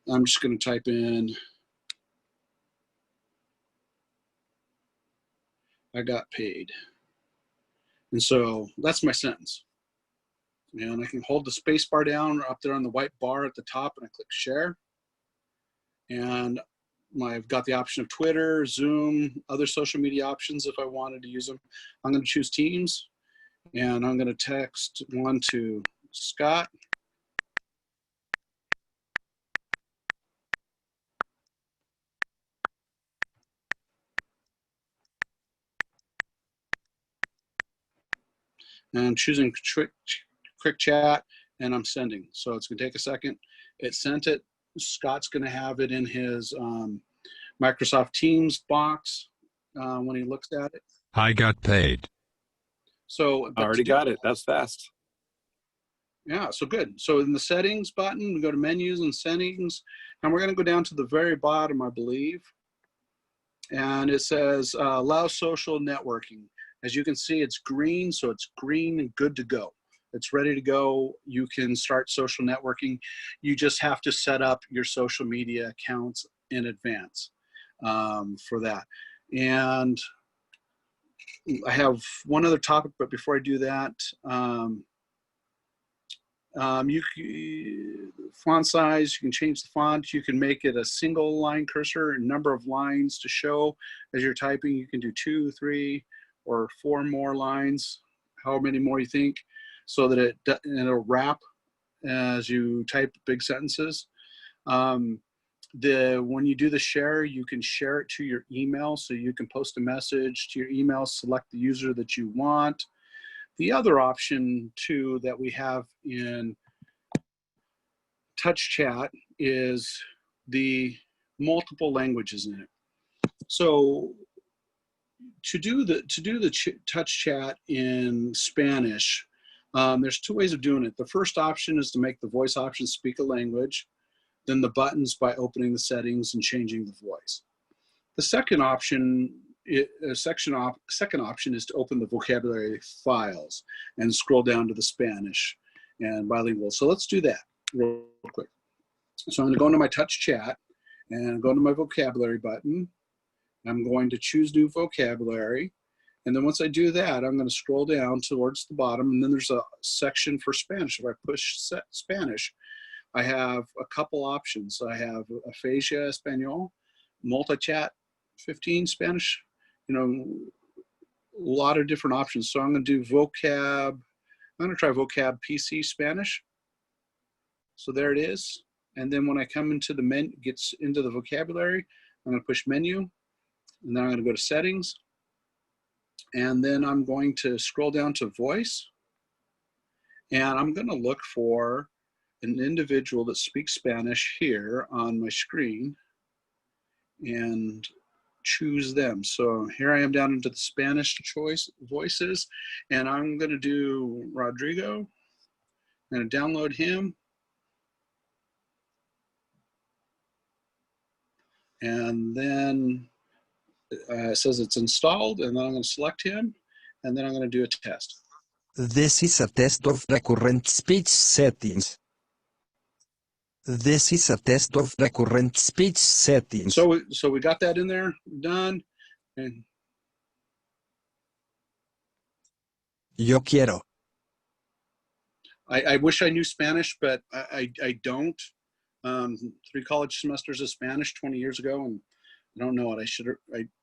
I'm just going to type in, I got paid. And so that's my sentence. And I can hold the space bar down up there on the white bar at the top and I click share. And I've got the option of Twitter, Zoom, other social media options if I wanted to use them. I'm going to choose Teams and I'm going to text one to Scott. And I'm choosing quick chat and I'm sending. So it's going to take a second. It sent it. Scott's going to have it in his Microsoft Teams box when he looks at it. I got paid. So I already got it. That's fast. Yeah, so good. So in the settings button, we go to menus and settings, and we're going to go down to the very bottom, I believe. And it says allow social networking. As you can see, it's green, so it's green and good to go. It's ready to go. You can start social networking. You just have to set up your social media accounts in advance for that. And I have one other topic, but before I do that, font size, you can change the font. You can make it a single line cursor and number of lines to show as you're typing. You can do 2, 3, or 4 more lines, however many more you think, so that it'll wrap as you type big sentences. When you do the share, you can share it to your email, so you can post a message to your email, select the user that you want. The other option too that we have in TouchChat is the multiple languages in it. So to do the TouchChat in Spanish, there's 2 ways of doing it. The first option is to make the voice option speak a language, then the buttons by opening the settings and changing the voice. The second option second option is to open the vocabulary files and scroll down to the Spanish and bilingual. So let's do that real quick. So I'm going to go into my TouchChat and go to my vocabulary button. I'm going to choose new vocabulary. And then once I do that, I'm going to scroll down towards the bottom, and then there's a section for Spanish. If I push Spanish, I have a couple options. I have Aphasia Español, Multichat 15 Spanish, a lot of different options. So I'm going to do vocab. I'm going to try vocab PC Spanish. So there it is. And then when I come into the menu, gets into the vocabulary, I'm going to push menu, and then I'm going to go to settings. And then I'm going to scroll down to voice. And I'm going to look for an individual that speaks Spanish here on my screen and choose them. So here I am down into the Spanish choice voices, and I'm going to do Rodrigo. I'm going to download him. And then it says it's installed, and then I'm going to select him, and then I'm going to do a test. This is a test of the current speech settings. This is a test of the current speech settings. So we got that in there, done. And Yo quiero. I wish I knew Spanish, but I don't. 3 college semesters of Spanish 20 years ago, and I don't know it.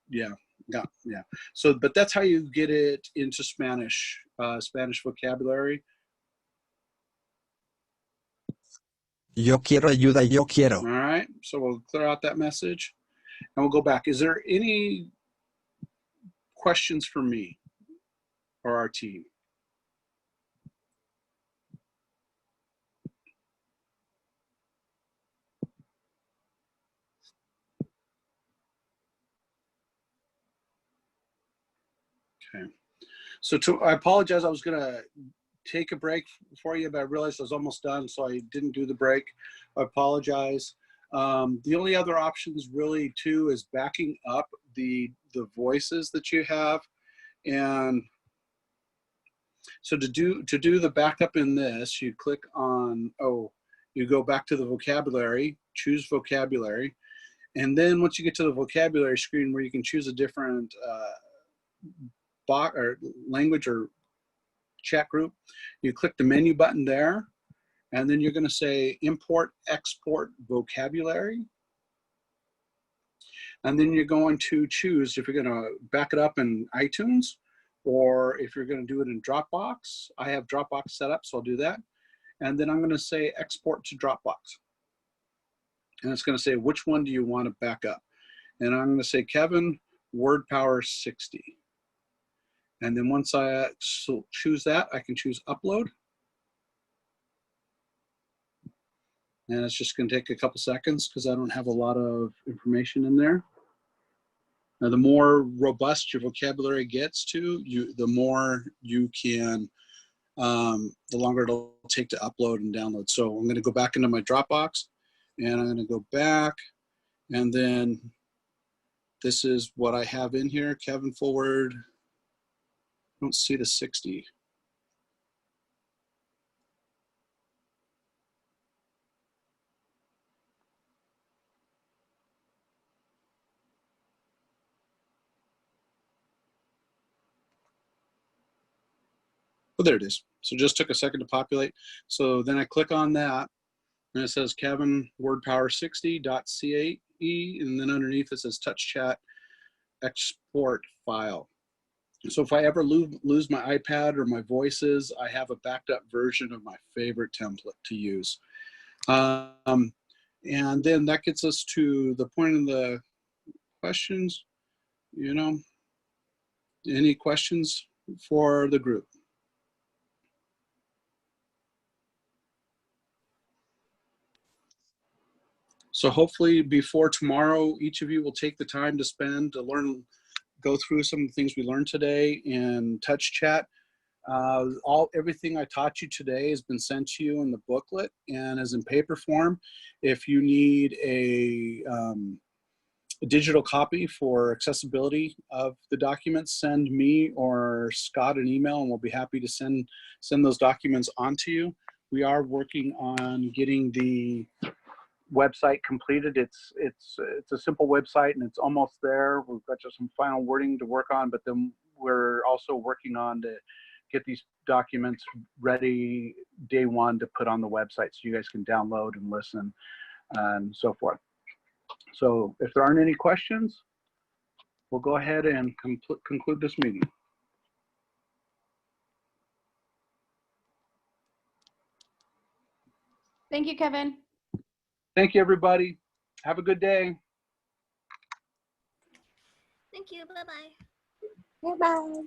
Yeah. So, but that's how you get it into Spanish, Spanish vocabulary. Yo quiero ayuda, yo quiero. All right, so we'll clear out that message, and we'll go back. Is there any questions for me or our team? Okay. So I apologize. I was going to take a break for you, but I realized I was almost done, so I didn't do the break. I apologize. The only other options really too is backing up the voices that you have. And so to do the backup in this, you click on, you go back to the vocabulary, choose vocabulary. And then once you get to the vocabulary screen where you can choose a different box or language or chat group, you click the menu button there, and then you're going to say import export vocabulary, and then you're going to choose if you're going to back it up in iTunes or if you're going to do it in Dropbox. I have Dropbox set up, so I'll do that, and then I'm going to say export to Dropbox, and it's going to say which one do you want to back up, and I'm going to say Kevin Word Power 60. And then once I choose that, I can choose upload. And it's just going to take a couple seconds because I don't have a lot of information in there. Now, the more robust your vocabulary gets to, the more you can, the longer it'll take to upload and download. So I'm going to go back into my Dropbox, and I'm going to go back, and then this is what I have in here, Kevin Forward. I don't see the 60. Oh, there it is. So just took a second to populate. So then I click on that, and it says Kevin Word Power 60.cae, and then underneath it says TouchChat export file. So if I ever lose my iPad or my voices, I have a backed up version of my favorite template to use. And then that gets us to the point of the questions. Any questions for the group? So hopefully before tomorrow, each of you will take the time to spend to go through some of the things we learned today in TouchChat. Everything I taught you today has been sent to you in the booklet and is in paper form. If you need a digital copy for accessibility of the documents, send me or Scott an email, and we'll be happy to send those documents on to you. We are working on getting the website completed. It's a simple website and it's almost there. We've got just some final wording to work on, but then we're also working on to get these documents ready day one to put on the website so you guys can download and listen and so forth. So if there aren't any questions, we'll go ahead and conclude this meeting. Thank you, Kevin. Thank you, everybody. Have a good day. Thank you. Bye-bye. Bye-bye.